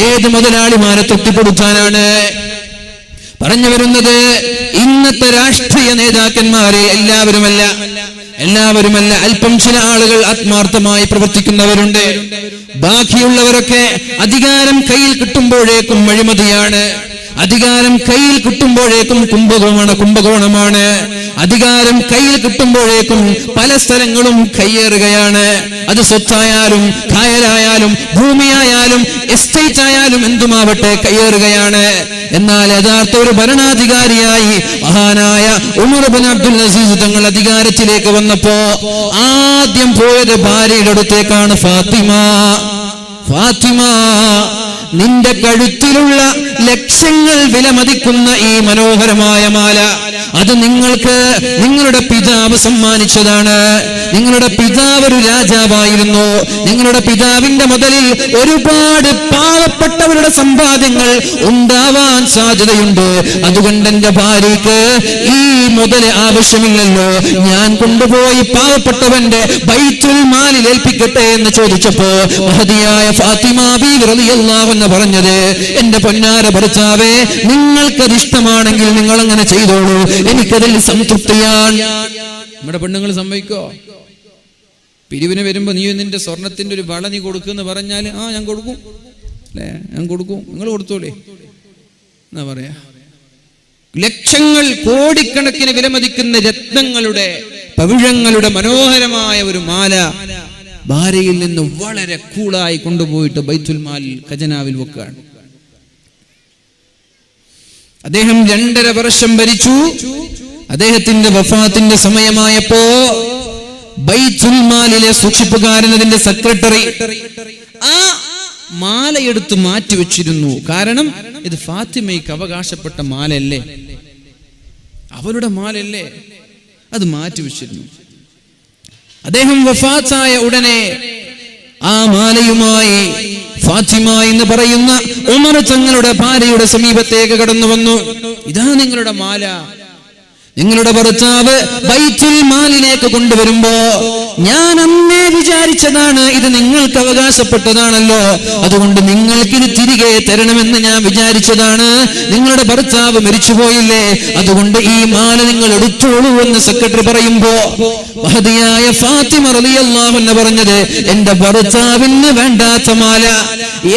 ഏത് മുതലാളിമാരെ തൃപ്തിപ്പെടുത്താനാണ്? പറഞ്ഞു വരുന്നത് ഇന്നത്തെ രാഷ്ട്രീയ നേതാക്കന്മാരെ എല്ലാവരുമല്ല, അല്പം ചില ആളുകൾ ആത്മാർത്ഥമായി പ്രവർത്തിക്കുന്നവരുണ്ട്. ബാക്കിയുള്ളവരൊക്കെ അധികാരം കയ്യിൽ കിട്ടുമ്പോഴേക്കും അഴിമതിയാണ്, അധികാരം കയ്യിൽ കിട്ടുമ്പോഴേക്കും കുംഭകോണമാണ്, അധികാരം കയ്യിൽ കിട്ടുമ്പോഴേക്കും പല സ്ഥലങ്ങളും കയ്യേറുകയാണ്. അത് സ്വത്തായാലും കായലായാലും ഭൂമിയായാലും എസ്റ്റേറ്റ് ആയാലും എന്തുമാവട്ടെ കയ്യേറുകയാണ്. എന്നാൽ യഥാർത്ഥ ഒരു ഭരണാധികാരിയായി മഹാനായ ഉമർ ഇബ്നു അബ്ദുൽ അസീസ് തങ്ങൾ അധികാരത്തിലേക്ക് വന്നപ്പോ ആദ്യം പോയത് ഭാര്യയുടെ അടുത്തേക്കാണ്. ഫാത്തിമ, നിന്റെ കഴുത്തിലുള്ള ലക്ഷങ്ങൾ വിലമതിക്കുന്ന ഈ മനോഹരമായ മാല അത് നിങ്ങൾക്ക് നിങ്ങളുടെ പിതാവ് സമ്മാനിച്ചതാണ്. നിങ്ങളുടെ പിതാവ് ഒരു രാജാവായിരുന്നു. നിങ്ങളുടെ പിതാവിന്റെ മുതലിൽ ഒരുപാട് പാവപ്പെട്ടവരുടെ സമ്പാദ്യങ്ങൾ ഉണ്ടാവാൻ സാധ്യതയുണ്ട്. അതുകൊണ്ട് എന്റെ ഭാര്യയ്ക്ക് ഈ മുതൽ ആവശ്യമില്ലല്ലോ, ഞാൻ കൊണ്ടുപോയി പാവപ്പെട്ടവന്റെ ബൈത്തുൽ മാലിൽ ഏൽപ്പിക്കട്ടെ എന്ന് ചോദിച്ചപ്പോ മഹദിയായ ഫാത്തിമ ബീവി റളിയല്ലാഹു അൻഹ പറഞ്ഞത്, എന്റെ പൊന്നാര ഭർത്താവേ, നിങ്ങൾക്കത് ഇഷ്ടമാണെങ്കിൽ നിങ്ങൾ അങ്ങനെ ചെയ്തോളൂ, എനിക്കതിൽ സംതൃപ്തിയാണ്. നമ്മുടെ പെണ്ണുങ്ങൾ സമ്മതിക്കോ? പിരിവിന് വരുമ്പോ നീ നിന്റെ സ്വർണത്തിന്റെ ഒരു വള നീ കൊടുക്കുന്ന് പറഞ്ഞാല് ഞാൻ കൊടുക്കും, അല്ലേ? ഞാൻ കൊടുക്കും, നിങ്ങൾ കൊടുത്തോളേ എന്നാ പറയാ. ലക്ഷങ്ങൾ, കോടിക്കണക്കിന് വിലമതിക്കുന്ന രത്നങ്ങളുടെ, പവിഴങ്ങളുടെ മനോഹരമായ ഒരു മാല ഭാര്യയിൽ നിന്ന് വളരെ കൂളായി കൊണ്ടുപോയിട്ട് ബൈത്തുൽ മാൽ ഖജനാവിൽ വെക്കുകയാണ്. അദ്ദേഹം 2.5 വർഷം ഭരിച്ചു. അദ്ദേഹത്തിന്റെ വഫാത്തിന്റെ സമയമായപ്പോ ബൈത്തുൽ മാലിലെ സൂക്ഷിപ്പുകാരൻ, അതിന്റെ സെക്രട്ടറി ആ മാലയെടുത്ത് മാറ്റിവെച്ചിരുന്നു. കാരണം ഇത് ഫാത്തിമയ്ക്ക് അവകാശപ്പെട്ട മാലയല്ലേ, അവരുടെ മാലയല്ലേ, അത് മാറ്റിവെച്ചിരുന്നു. അദ്ദേഹം വഫാത്തായ ഉടനെ ആ മാലയുമായി ഫാത്തിമ എന്ന് പറയുന്ന ഉമർ തങ്ങളുടെ ഭാര്യയുടെ സമീപത്തേക്ക് കടന്നു വന്നു. ഇതാ നിങ്ങളുടെ മാല, നിങ്ങളുടെ ഭർത്താവ് ബൈത്തുൽ മാലിലേക്ക് കൊണ്ടുവരുമ്പോ ഞാൻ അന്നേ വിചാരിച്ചതാണ് ഇത് നിങ്ങൾക്ക് അവകാശപ്പെട്ടതാണല്ലോ, അതുകൊണ്ട് നിങ്ങൾക്കിത് തിരികെ തരണമെന്ന് ഞാൻ വിചാരിച്ചതാണ്. നിങ്ങളുടെ ഭർത്താവ് മരിച്ചുപോയില്ലേ, അതുകൊണ്ട് ഈ മാല നിങ്ങൾ എടുത്തോളൂ എന്ന് സെക്രട്ടറി പറയുമ്പോ മഹദിയായ ഫാത്തിമ റളിയല്ലാഹു അൻഹ പറഞ്ഞത്, എന്റെ ഭർത്താവിന് വേണ്ടാത്ത മാല,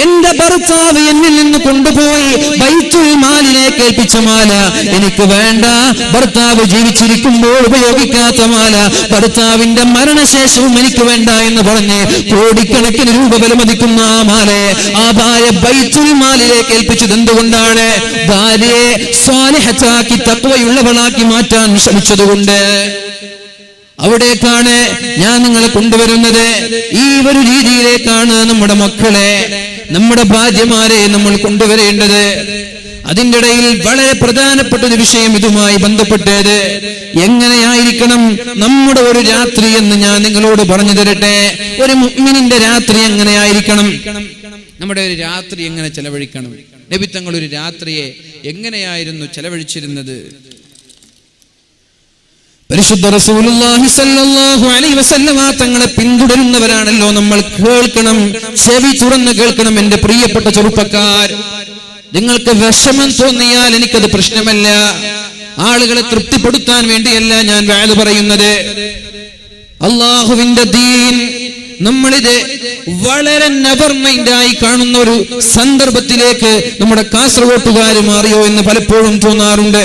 എന്റെ ഭർത്താവ് എന്നിൽ നിന്ന് കൊണ്ടുപോയി ബൈത്തുൽ മാലിലേക്ക് ഏൽപ്പിച്ച മാല എനിക്ക് വേണ്ട. ഭർത്താവ് ജീവിച്ചിരിക്കുമ്പോൾ ഉപയോഗിക്കാത്ത മാല ഭർത്താവിന്റെ മരണശേഷവും എനിക്ക് വേണ്ട എന്ന് പറഞ്ഞ് കോടിക്കണക്കിന് രൂപ വിലമതിക്കുന്ന ആ മാലയെ ആ ഭാര്യ ബൈത്തുൽ മാലിലേക്ക് ഏൽപ്പിച്ചത് എന്തുകൊണ്ടാണ്? ഭാര്യയെ സ്വാലിഹത്താക്കി തഖ്വയുള്ളവളാക്കി മാറ്റാൻ ശ്രമിച്ചതുകൊണ്ട്. അവിടേക്കാണ് ഞാൻ നിങ്ങളെ കൊണ്ടുവരുന്നത്. ഈ ഒരു രീതിയിലേക്കാണ് നമ്മുടെ മക്കളെ, നമ്മുടെ ഭാര്യമാരെ നമ്മൾ കൊണ്ടുവരേണ്ടത്. അതിൻ്റെ ഇടയിൽ വളരെ പ്രധാനപ്പെട്ട ഒരു വിഷയം ഇതുമായി ബന്ധപ്പെട്ടത്, എങ്ങനെയായിരിക്കണം നമ്മുടെ ഒരു രാത്രി എന്ന് ഞാൻ നിങ്ങളോട് പറഞ്ഞു തരട്ടെ. ഒരു മുഅ്മിനിന്റെ രാത്രി എങ്ങനെയായിരിക്കണം, നമ്മുടെ ഒരു രാത്രി എങ്ങനെ ചെലവഴിക്കണം? നബി തങ്ങൾ ഒരു രാത്രിയെ എങ്ങനെയായിരുന്നു ചെലവഴിച്ചിരുന്നത്? പരിശുദ്ധ റസൂലുള്ളാഹി സ്വല്ലല്ലാഹു അലൈഹി വസല്ലമ തങ്ങളെ പിന്തുടരുന്നവരാണല്ലോ നമ്മൾ. കേൾക്കണം, ചെവി തുറന്ന് കേൾക്കണം എന്റെ പ്രിയപ്പെട്ട ചെറുപ്പക്കാർ. നിങ്ങൾക്ക് വിഷമം തോന്നിയാൽ എനിക്കത് പ്രശ്നമല്ല. ആളുകളെ തൃപ്തിപ്പെടുത്താൻ വേണ്ടിയല്ല ഞാൻ വഅദ് പറയുന്നത്. അല്ലാഹുവിന്റെ ദീൻ നമ്മളിത് വളരെ നെവർ മൈൻഡായി കാണുന്ന ഒരു സന്ദർഭത്തിലേക്ക് നമ്മുടെ കാസർഗോട്ടുകാർ മാറിയോ എന്ന് പലപ്പോഴും തോന്നാറുണ്ട്.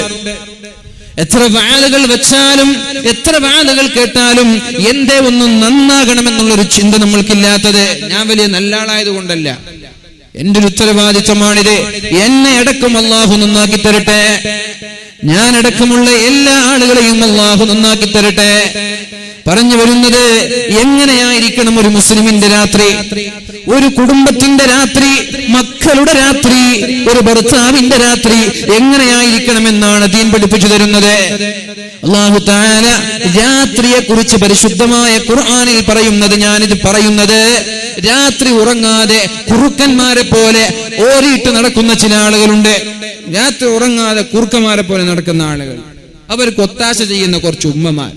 എത്ര വാളുകൾ വെച്ചാലും എത്ര വാളുകൾ കേട്ടാലും എന്തേ ഒന്നും നന്നാകണമെന്നുള്ളൊരു ചിന്ത നമ്മൾക്കില്ലാത്തത്. ഞാൻ വലിയ നല്ല ആളായത് കൊണ്ടല്ല, എന്റെ ഒരു ഉത്തരവാദിത്തമാണിത്. എന്നെ അടക്കം അല്ലാഹു നന്നാക്കി തരട്ടെ, ഞാൻ അടക്കമുള്ള എല്ലാ ആളുകളെയും അല്ലാഹു നന്നാക്കി തരട്ടെ. പറഞ്ഞു വരുന്നത്, എങ്ങനെയായിരിക്കണം ഒരു മുസ്ലിമിന്റെ രാത്രി, ഒരു കുടുംബത്തിന്റെ രാത്രി, മക്കളുടെ രാത്രി, ഒരു ഭർത്താവിന്റെ രാത്രി എങ്ങനെയായിരിക്കണമെന്നാണ് ദീൻ പഠിപ്പിച്ചു തരുന്നത്. അല്ലാഹു തആല രാത്രിയെ കുറിച്ച് പരിശുദ്ധമായ ഖുർആനിൽ പറയുന്നത്, ഞാനിത് പറയുന്നത് രാത്രി ഉറങ്ങാതെ കുറുക്കന്മാരെ പോലെ ഓരിയിട്ട് നടക്കുന്ന ചില ആളുകളുണ്ട്. രാത്രി ഉറങ്ങാതെ കുറുക്കന്മാരെ പോലെ നടക്കുന്ന ആളുകൾ, അവർക്ക് ഒത്താശ ചെയ്യുന്ന കുറച്ച് ഉമ്മമാർ,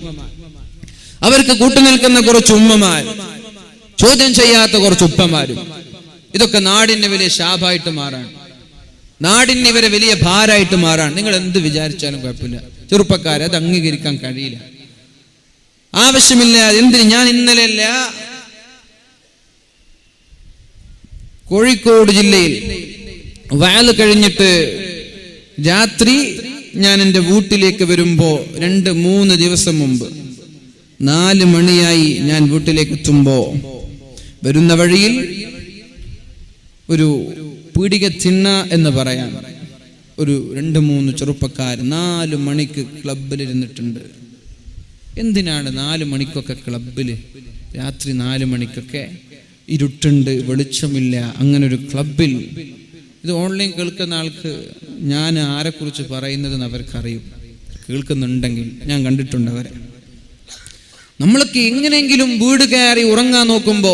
അവർക്ക് കൂട്ടുനിൽക്കുന്ന കുറച്ച് ഉമ്മമാർ, ചോദ്യം ചെയ്യാത്ത കുറച്ച് ഉപ്പമാരും, ഇതൊക്കെ നാടിന് വലിയ ശാപായിട്ട് മാറാണ്, നാടിന് ഇവരെ വലിയ ഭാരമായിട്ട് മാറാണ്. നിങ്ങൾ എന്ത് വിചാരിച്ചാലും കുഴപ്പമില്ല ചെറുപ്പക്കാരെ, അത് അംഗീകരിക്കാൻ കഴിയില്ല. ആവശ്യമില്ല. എന്തിന്? ഞാൻ ഇന്നലെയല്ല, കോഴിക്കോട് ജില്ലയിൽ വയൽ കഴിഞ്ഞിട്ട് രാത്രി ഞാൻ എൻ്റെ വീട്ടിലേക്ക് വരുമ്പോ 2-3 ദിവസം മുമ്പ് 4 മണിയായി ഞാൻ വീട്ടിലേക്ക് എത്തുമ്പോ വരുന്ന വഴിയിൽ ഒരു പീടിക തിണ്ണ എന്ന് പറയാൻ ഒരു 2-3 ചെറുപ്പക്കാർ 4 മണിക്ക് ക്ലബിലിരുന്നിട്ടുണ്ട്. എന്തിനാണ് 4 മണിക്കൊക്കെ ക്ലബില്? രാത്രി 4 മണിക്കൊക്കെ ഇരുട്ടുണ്ട്, വെളിച്ചമില്ല, അങ്ങനെ ഒരു ക്ലബിൽ. ഇത് ഓൺലൈൻ കേൾക്കുന്ന ആൾക്ക് ഞാൻ ആരെക്കുറിച്ച് പറയുന്നതെന്ന് അവർക്കറിയും, കേൾക്കുന്നുണ്ടെങ്കിൽ. ഞാൻ കണ്ടിട്ടുണ്ട് അവരെ. നമ്മളൊക്കെ എങ്ങനെയെങ്കിലും വീട് കയറി ഉറങ്ങാൻ നോക്കുമ്പോ,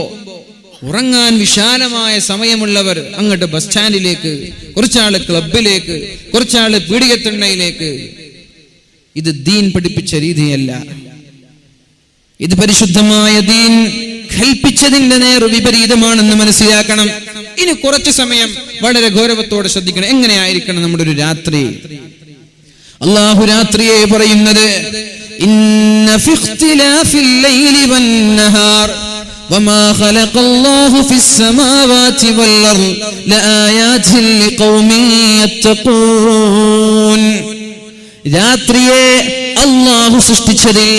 ഉറങ്ങാൻ വിശാലമായ സമയമുള്ളവർ അങ്ങോട്ട് ബസ് സ്റ്റാൻഡിലേക്ക്, കുറച്ചാള് ക്ലബിലേക്ക്, കുറച്ചാള് പീടികത്തിണ്ണയിലേക്ക്. ഇത് ദീൻ പഠിപ്പിച്ച രീതിയല്ല. ഇത് പരിശുദ്ധമായ ദീൻ കൽപ്പിച്ചതിന്റെ നേർ വിപരീതമാണെന്ന് മനസ്സിലാക്കണം. ഇനി കുറച്ചു സമയം വളരെ ഗൗരവത്തോടെ ശ്രദ്ധിക്കണം. എങ്ങനെയായിരിക്കണം നമ്മുടെ ഒരു രാത്രി? അല്ലാഹു രാത്രിയെ പറയുന്നത്, ഇന്ന ഫി ഇഖ്തിലാഫിൽ ലൈലി വന്നഹാർ വമാ ഖലഖല്ലാഹു ഫിസ് സമാവാതി വൽ അർദ് ലആയാതിൻ ലിഖൗമിൻ യത്തഖൂൻ. രാത്രിയെ അല്ലാഹു സൃഷ്ടിച്ചതിൽ,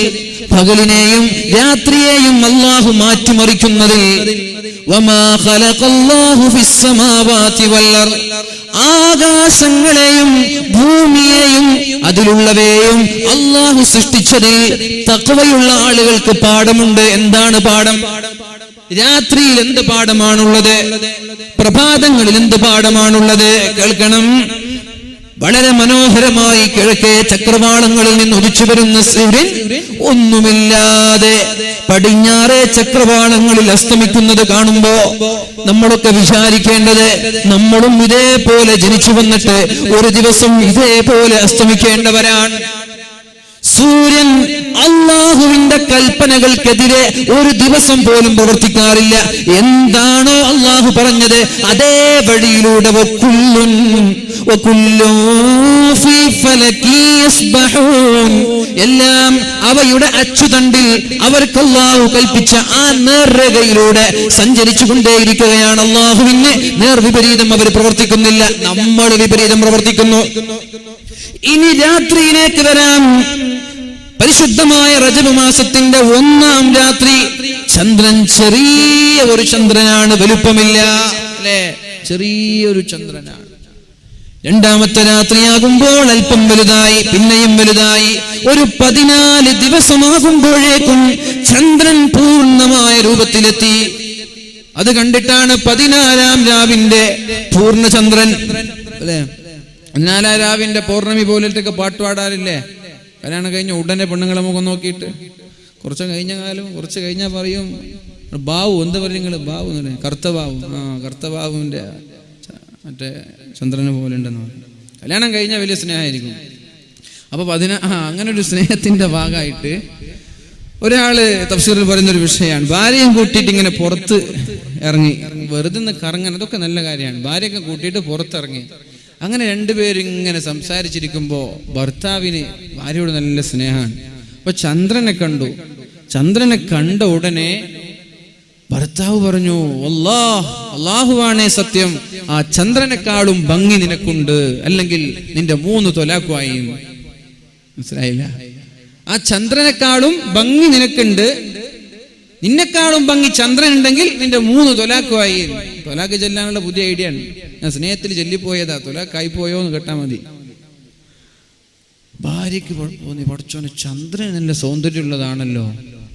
പകലിനെയും രാത്രിയെയും അല്ലാഹു മാറ്റിമറിക്കുന്നതിൽ, വമാ ഖലഖല്ലാഹു ഫിസ് സമാവാതി വൽ അർദ്, ആകാശങ്ങളെയും ഭൂമിയെയും അതിലുള്ളവയെയും അല്ലാഹു സൃഷ്ടിച്ചതിൽ തഖ്വയുള്ള ആളുകൾക്ക് പാഠമുണ്ട്. എന്താണ് പാഠം? രാത്രിയിൽ എന്ത് പാഠമാണുള്ളത്? പ്രഭാതങ്ങളിൽ എന്ത് പാഠമാണുള്ളത്? കേൾക്കണം. വളരെ മനോഹരമായി കിഴക്കേ ചക്രവാളങ്ങളിൽ നിന്ന് ഉദിച്ചു വരുന്ന സൂര്യൻ ഒന്നുമില്ലാതെ പടിഞ്ഞാറേ ചക്രവാളങ്ങളിൽ അസ്തമിക്കുന്നത് കാണുമ്പോ നമ്മളൊക്കെ വിചാരിക്കേണ്ടത്, നമ്മളും ഇതേപോലെ ജനിച്ചു വന്നിട്ട് ഒരു ദിവസം ഇതേപോലെ അസ്തമിക്കേണ്ടവരാണ്. സൂര്യൻ അല്ലാഹുവിന്റെ കൽപ്പനകൾക്കെതിരെ ഒരു ദിവസം പോലും പ്രവർത്തിക്കാറില്ല. എന്താണോ അല്ലാഹു പറഞ്ഞത് അതേ വഴിയിലൂടെ എല്ലാം അവയുടെ അച്ചുതണ്ടിൽ അവർക്ക് അല്ലാഹു കൽപ്പിച്ച ആ നേർരേഖയിലൂടെ സഞ്ചരിച്ചു കൊണ്ടേയിരിക്കുകയാണ്. അല്ലാഹുവിന് നേർവിപരീതം അവർ പ്രവർത്തിക്കുന്നില്ല, നമ്മൾ വിപരീതം പ്രവർത്തിക്കുന്നു. ഇനി രാത്രിയിലേക്ക് വരാം. പരിശുദ്ധമായ റജബ് മാസത്തിന്റെ 1-ാം രാത്രി ചന്ദ്രൻ ചെറിയ ഒരു ചന്ദ്രനാണ്, വലുപ്പമില്ല, അല്ലെ? ചെറിയൊരു ചന്ദ്രനാണ്. 2-ാമത്തെ രാത്രിയാകുമ്പോൾ അല്പം വലുതായി, പിന്നെയും വലുതായി. ഒരു 14 ദിവസമാകുമ്പോഴേക്കും ചന്ദ്രൻ പൂർണ്ണമായ രൂപത്തിലെത്തി. അത് കണ്ടിട്ടാണ് 14-ാം രാവിന്റെ പൂർണ്ണചന്ദ്രൻ, അല്ലെ? 14 രാവിന്റെ പൗർണമി പോലത്തൊക്കെ പാട്ട് പാടാറില്ലേ? കല്യാണം കഴിഞ്ഞ ഉടനെ പെണ്ണുങ്ങളെ മുഖം നോക്കിയിട്ട് കുറച്ച് കഴിഞ്ഞ കാലം കുറച്ച് കഴിഞ്ഞാൽ പറയും ബാവു, എന്ത് പറയും നിങ്ങൾ? ബാവു എന്ന് പറയും, കറുത്തബാവു. കറുത്തബാവുവിൻ്റെ മറ്റേ ചന്ദ്രനെ പോലെ ഉണ്ടെന്ന് പറയും. കല്യാണം കഴിഞ്ഞാൽ വലിയ സ്നേഹമായിരിക്കും. അപ്പോൾ അങ്ങനെ ഒരു സ്നേഹത്തിൻ്റെ ഭാഗമായിട്ട് ഒരാള് തഫ്സീറിൽ പറയുന്നൊരു വിഷയമാണ്, ഭാര്യയും കൂട്ടിയിട്ട് ഇങ്ങനെ പുറത്ത് ഇറങ്ങി വെറുതെ നിന്ന് കറങ്ങാൻ. അതൊക്കെ നല്ല കാര്യമാണ്. ഭാര്യയൊക്കെ കൂട്ടിയിട്ട് പുറത്തിറങ്ങി അങ്ങനെ രണ്ടുപേരും ഇങ്ങനെ സംസാരിച്ചിരിക്കുമ്പോൾ ഭർത്താവിന് ഭാര്യയോട് നല്ല സ്നേഹമാണ്. അപ്പൊ ചന്ദ്രനെ കണ്ടു. ചന്ദ്രനെ കണ്ട ഉടനെ ഭർത്താവ് പറഞ്ഞു, അല്ലാഹുവാണേ സത്യം, ആ ചന്ദ്രനെക്കാളും ഭംഗി നിനക്കുണ്ട്, അല്ലെങ്കിൽ നിന്റെ 3 തൊലാഖുമായി. മനസ്സിലായില്ല? ആ ചന്ദ്രനെക്കാളും ഭംഗി നിനക്കുണ്ട്, നിന്നെക്കാളും ഭംഗി ചന്ദ്രൻ ഉണ്ടെങ്കിൽ നിന്റെ 3 തൊലാഖുമായി. തൊലാഖ് ചെല്ലാനുള്ള പുതിയ ഐഡിയ ആണ്. ഞാൻ സ്നേഹത്തിൽ ചൊല്ലിപ്പോയതാ, തൊലാഖായി പോയോ എന്ന് കേട്ടാൽ മതി. ഭാര്യയ്ക്ക് തോന്നി, പഠിച്ചോനെ ചന്ദ്രൻ നല്ല സൗന്ദര്യമുള്ളതാണല്ലോ.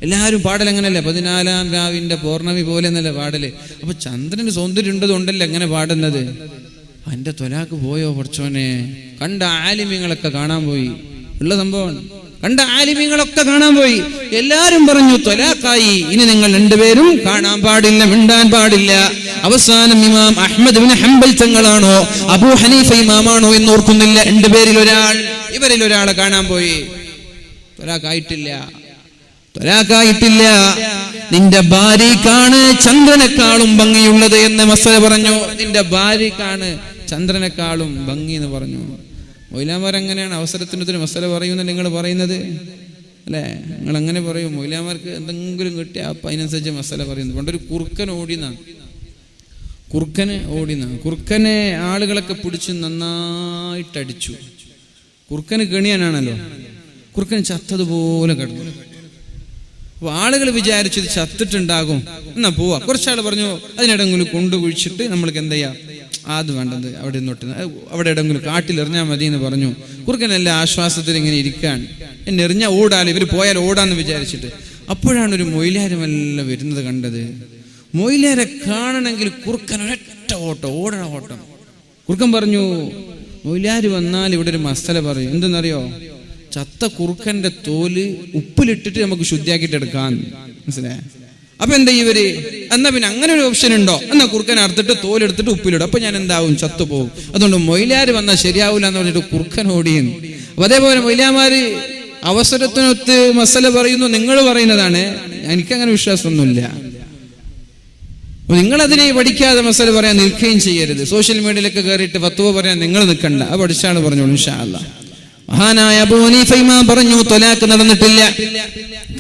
എല്ലാവരും പാടൽ അങ്ങനല്ലേ, 14 രാവിന്റെ പൗർണമി പോലെ എന്നല്ലേ പാടല്. അപ്പൊ ചന്ദ്രന് സൗന്ദര്യം ഉണ്ടതുകൊണ്ടല്ലേ അങ്ങനെ പാടുന്നത്. എന്റെ തൊലാഖ് പോയോ പഠിച്ചോനെ? കണ്ട ആലിമ്യങ്ങളൊക്കെ കാണാൻ പോയി. ഉള്ള സംഭവമാണ്. കണ്ട ആലിമ്യങ്ങളൊക്കെ കാണാൻ പോയി. എല്ലാരും പറഞ്ഞു തൊലാഖായി, ഇനി നിങ്ങൾ രണ്ടുപേരും കാണാൻ പാടില്ല, മിണ്ടാൻ പാടില്ല. അവസാനം ഇമാം അഹ്മദ് ഇബ്നു ഹംബൽ തങ്ങളാണോ അബൂ ഹനീഫ ഇമാമാണോ എന്ന് ഓർക്കുന്നില്ല, ഇവരിൽ ഒരാളെ കാണാൻ പോയി. തൊലാഖായിട്ടില്ല. നിന്റെ ഭാര്യക്കാണ് ചന്ദ്രനെക്കാളും ഭംഗിയുള്ളത് എന്ന് മസല പറഞ്ഞു. നിന്റെ ഭാര്യക്കാണ് ചന്ദ്രനെക്കാളും ഭംഗി എന്ന് പറഞ്ഞു. മൗലാമാരങ്ങനെയാണ് അവസരത്തിനൊരു മസല പറയുമെന്ന് നിങ്ങൾ പറയുന്നത് അല്ലേ? നിങ്ങൾ അങ്ങനെ പറയും. മൗലാമാർക്ക് എന്തെങ്കിലും കിട്ടിയ അപ്പം അതിനനുസരിച്ച് മസല പറയുന്നു. പണ്ടൊരു കുറുക്കൻ ഓടിനാണ്. കുറുക്കനെ ആളുകളൊക്കെ പിടിച്ച് നന്നായിട്ടടിച്ചു. കുറുക്കന് കെണിയാനാണല്ലോ. കുറുക്കൻ ചത്തതുപോലെ കിടന്നു. അപ്പൊ ആളുകൾ വിചാരിച്ചു ഇത് ചത്തിട്ടുണ്ടാകും, എന്നാ പോവാ. കുറച്ചാൾ പറഞ്ഞു അതിനിടെങ്കിലും കൊണ്ടു കുഴിച്ചിട്ട് നമ്മൾക്ക് എന്ത് ചെയ്യാം, അത് വേണ്ടത് അവിടെ നിന്നോട്ട് അവിടെ ഇടെങ്കിലും കാട്ടിലെറിഞ്ഞാൽ മതി എന്ന് പറഞ്ഞു. കുറുക്കനെല്ലാം ആശ്വാസത്തിൽ ഇങ്ങനെ ഇരിക്കാൻ, എന്നെ എറിഞ്ഞാൽ ഓടാല്, ഇവർ പോയാൽ ഓടാന്ന് വിചാരിച്ചിട്ട്. അപ്പോഴാണ് ഒരു മൊയിലാരുമെല്ലാം വരുന്നത് കണ്ടത്. മൊയിലാരെ കാണണമെങ്കിൽ കുറുക്കൻ ഒരൊറ്റ ഓട്ടം, ഓട്ടം. കുറുക്കൻ പറഞ്ഞു, മൊയിലാര് വന്നാൽ ഇവിടെ ഒരു മസല പറയും. എന്തെന്നറിയോ? ചത്ത കുറുക്കന്റെ തോല് ഉപ്പിലിട്ടിട്ട് നമുക്ക് ശുദ്ധിയാക്കിയിട്ട് എടുക്കാൻ. മനസ്സിലായ? അപ്പൊ എന്താ ഇവര്, എന്നാ പിന്നെ അങ്ങനെ ഒരു ഓപ്ഷൻ ഉണ്ടോ? എന്നാ കുറുക്കൻ അറുത്തിട്ട് തോലെടുത്തിട്ട് ഉപ്പിലിടും. അപ്പൊ ഞാൻ എന്താവും, ചത്തുപോകും. അതുകൊണ്ട് മൊയിലാര് വന്നാൽ ശരിയാവില്ല എന്ന് പറഞ്ഞിട്ട് കുറുക്കൻ ഓടിയും. അപ്പൊ അതേപോലെ മൊയിലാമാര് അവസരത്തിനൊത്ത് മസല പറയുന്നു, നിങ്ങൾ പറയുന്നതാണ്. എനിക്കങ്ങനെ വിശ്വാസമൊന്നുമില്ല. നിങ്ങളതിനെ പഠിക്കാതെ മസല പറയാൻ നിൽക്കുകയും ചെയ്യരുത്. സോഷ്യൽ മീഡിയയിലൊക്കെ കയറിയിട്ട് ഫത്വ പറയാൻ നിങ്ങൾ നിൽക്കണ്ട. അത് പഠിച്ചാണ് പറഞ്ഞോളൂ ഇൻഷാ അല്ലാഹ്. മഹാനായ അബൂ ഹനീഫ ഇമാം പറഞ്ഞു തൊലാഖ് നടന്നിട്ടില്ല.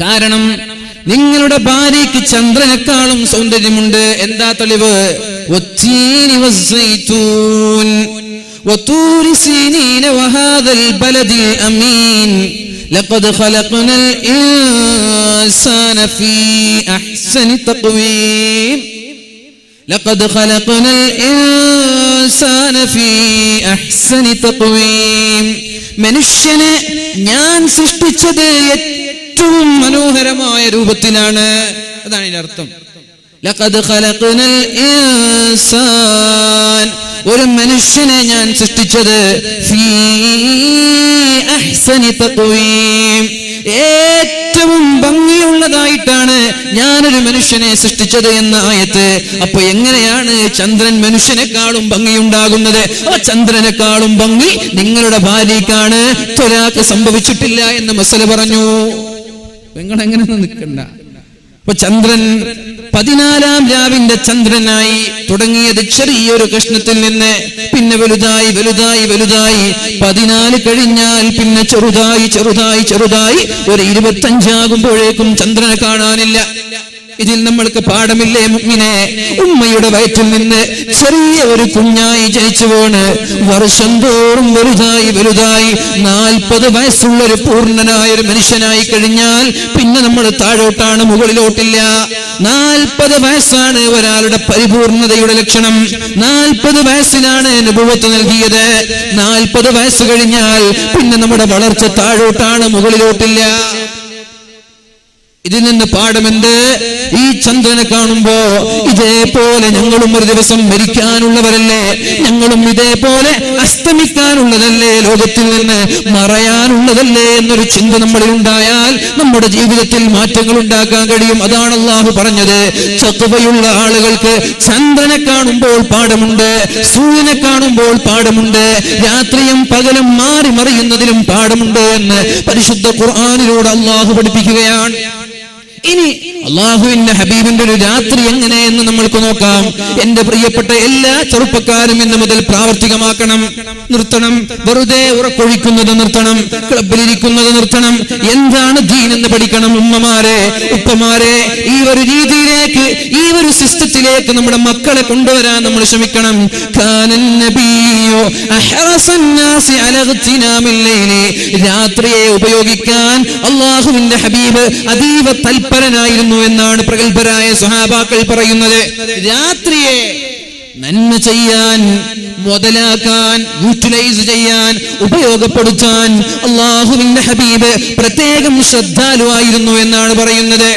കാരണം നിങ്ങളുടെ ഭാര്യയ്ക്ക് ചന്ദ്രനെക്കാളും സൗന്ദര്യമുണ്ട്. എന്താ തെളിവ്? വത്തീനി വസ്സൈതൂൻ വതൂരി സീനീന വഹാദൽ ബലദിൽ അമീൻ ലഖദ് ഖലഖ്നൽ ഇൻസാന ഫീ അഹ്സനി തഖ്വീം ലഖദ് ഖലഖ്നൽ ഇൻസാന ഫീ അഹ്സനി തഖ്വീം. മനുഷ്യനെ ഞാൻ സൃഷ്ടിച്ചത് ഏറ്റവും മനോഹരമായ രൂപത്തിലാണ്. അതാണ് ഇതിന്റെ അർത്ഥം. ലഖദ് ഖലഖ്നൽ ഇൻസാൻ, ഒരു മനുഷ്യനെ ഞാൻ സൃഷ്ടിച്ചത് ഫീ അഹ്സനി തഖ്വീം, ഏറ്റവും ഭംഗിയുള്ളതായിട്ടാണ് ഞാനൊരു മനുഷ്യനെ സൃഷ്ടിച്ചത് എന്ന ആയത്ത്. അപ്പൊ എങ്ങനെയാണ് ചന്ദ്രൻ മനുഷ്യനെക്കാളും ഭംഗിയുണ്ടാകുന്നത്? ആ ചന്ദ്രനെക്കാളും ഭംഗി നിങ്ങളുടെ ഭാര്യക്കാണ്. ത്വലാഖ് സംഭവിച്ചിട്ടില്ല എന്ന് മസല പറഞ്ഞു. നിങ്ങൾ എങ്ങനെയൊന്നും നിൽക്കണ്ട. അപ്പൊ ചന്ദ്രൻ 14 രാവിന്റെ ചന്ദ്രനായി തുടങ്ങിയത് ചെറിയൊരു കഷ്ണത്തിൽ നിന്ന് പിന്നെ വലുതായി 14 കഴിഞ്ഞാൽ പിന്നെ ചെറുതായി ഒരു 25 ആകുമ്പോഴേക്കും ചന്ദ്രനെ കാണാനില്ല. ഇതിൽ നമ്മൾക്ക് പാഠമില്ലേ മുഅ്മിനെ? ഉമ്മയുടെ വയറ്റിൽ നിന്ന് ചെറിയ ഒരു കുഞ്ഞായി ജനിച്ചു വീണ് വർഷം തോറും വലുതായി 40 വയസ്സുള്ള ഒരു പൂർണ്ണനായ ഒരു മനുഷ്യനായി കഴിഞ്ഞാൽ പിന്നെ നമ്മൾ താഴോട്ടാണ്, മുകളിലോട്ടില്ല. 40 വയസ്സാണ് ഒരാളുടെ പരിപൂർണതയുടെ ലക്ഷണം. 40 വയസ്സിലാണ് നബുവത്ത് നൽകിയത്. 40 വയസ്സ് കഴിഞ്ഞാൽ പിന്നെ നമ്മുടെ വളർച്ച താഴോട്ടാണ്, മുകളിലോട്ടില്ല. ഇതിൽ നിന്ന് പാഠമെന്ത്? ഈ ചന്ദ്രനെ കാണുമ്പോ ഇതേപോലെ ഞങ്ങളും ഒരു ദിവസം മരിക്കാനുള്ളവരല്ലേ, ഞങ്ങളും ഇതേപോലെ അസ്തമിക്കാനുള്ളതല്ലേ, ലോകത്തിൽ നിന്ന് മറയാനുള്ളതല്ലേ എന്നൊരു ചിന്ത നമ്മളിൽ ഉണ്ടായാൽ നമ്മുടെ ജീവിതത്തിൽ മാറ്റങ്ങൾ ഉണ്ടാക്കാൻ കഴിയും. അതാണ് അല്ലാഹു പറഞ്ഞത്, തഖ്വയുള്ള ആളുകൾക്ക് ചന്ദ്രനെ കാണുമ്പോൾ പാഠമുണ്ട്, സൂര്യനെ കാണുമ്പോൾ പാഠമുണ്ട്, രാത്രിയും പകലും മാറി മറിയുന്നതിലും പാഠമുണ്ട് എന്ന് പരിശുദ്ധ ഖുർആനിലൂടെ അല്ലാഹു പഠിപ്പിക്കുകയാണ്. ഇനി അല്ലാഹുവിന്റെ ഹബീബിന്റെ ഒരു രാത്രി എങ്ങനെയെന്ന് നമ്മൾക്ക് നോക്കാം. എന്റെ പ്രിയപ്പെട്ട എല്ലാ ചെറുപ്പക്കാരും ഇന്ന് മുതൽ പ്രാവർത്തികമാക്കണം. നിർത്തണം, വെറുതെ ഉറക്കൊഴിക്കുന്നത് നിർത്തണം, ക്ലബിലിരിക്കുന്നത് നിർത്തണം. എന്താണ് ദീൻ എന്ന് പഠിക്കണം. ഉമ്മമാരെ, ഉപ്പമാരെ, ഈ ഒരു രീതിയിലേക്ക്, ഈ ഒരു സിസ്റ്റത്തിലേക്ക് നമ്മുടെ മക്കളെ കൊണ്ടുവരാൻ നമ്മൾ ശ്രമിക്കണം. രാത്രിയെ ഉപയോഗിക്കാൻ അല്ലാഹുവിന്റെ ഹബീബ് അതീവ തൽപരനായിരുന്നു എന്നാണ് പ്രഗത്ഭരായ സ്വഹാബാക്കൾ പറയുന്നത്. രാത്രിയെ നന്മ ചെയ്യാൻ, മുതലാക്കാൻ, യൂട്ടിലൈസ് ചെയ്യാൻ, ഉപയോഗപ്പെടുത്താൻ അല്ലാഹുവിന്റെ ഹബീബ് പ്രത്യേകം ശ്രദ്ധാലുവായിരുന്നു എന്നാണ് പറയുന്നത്.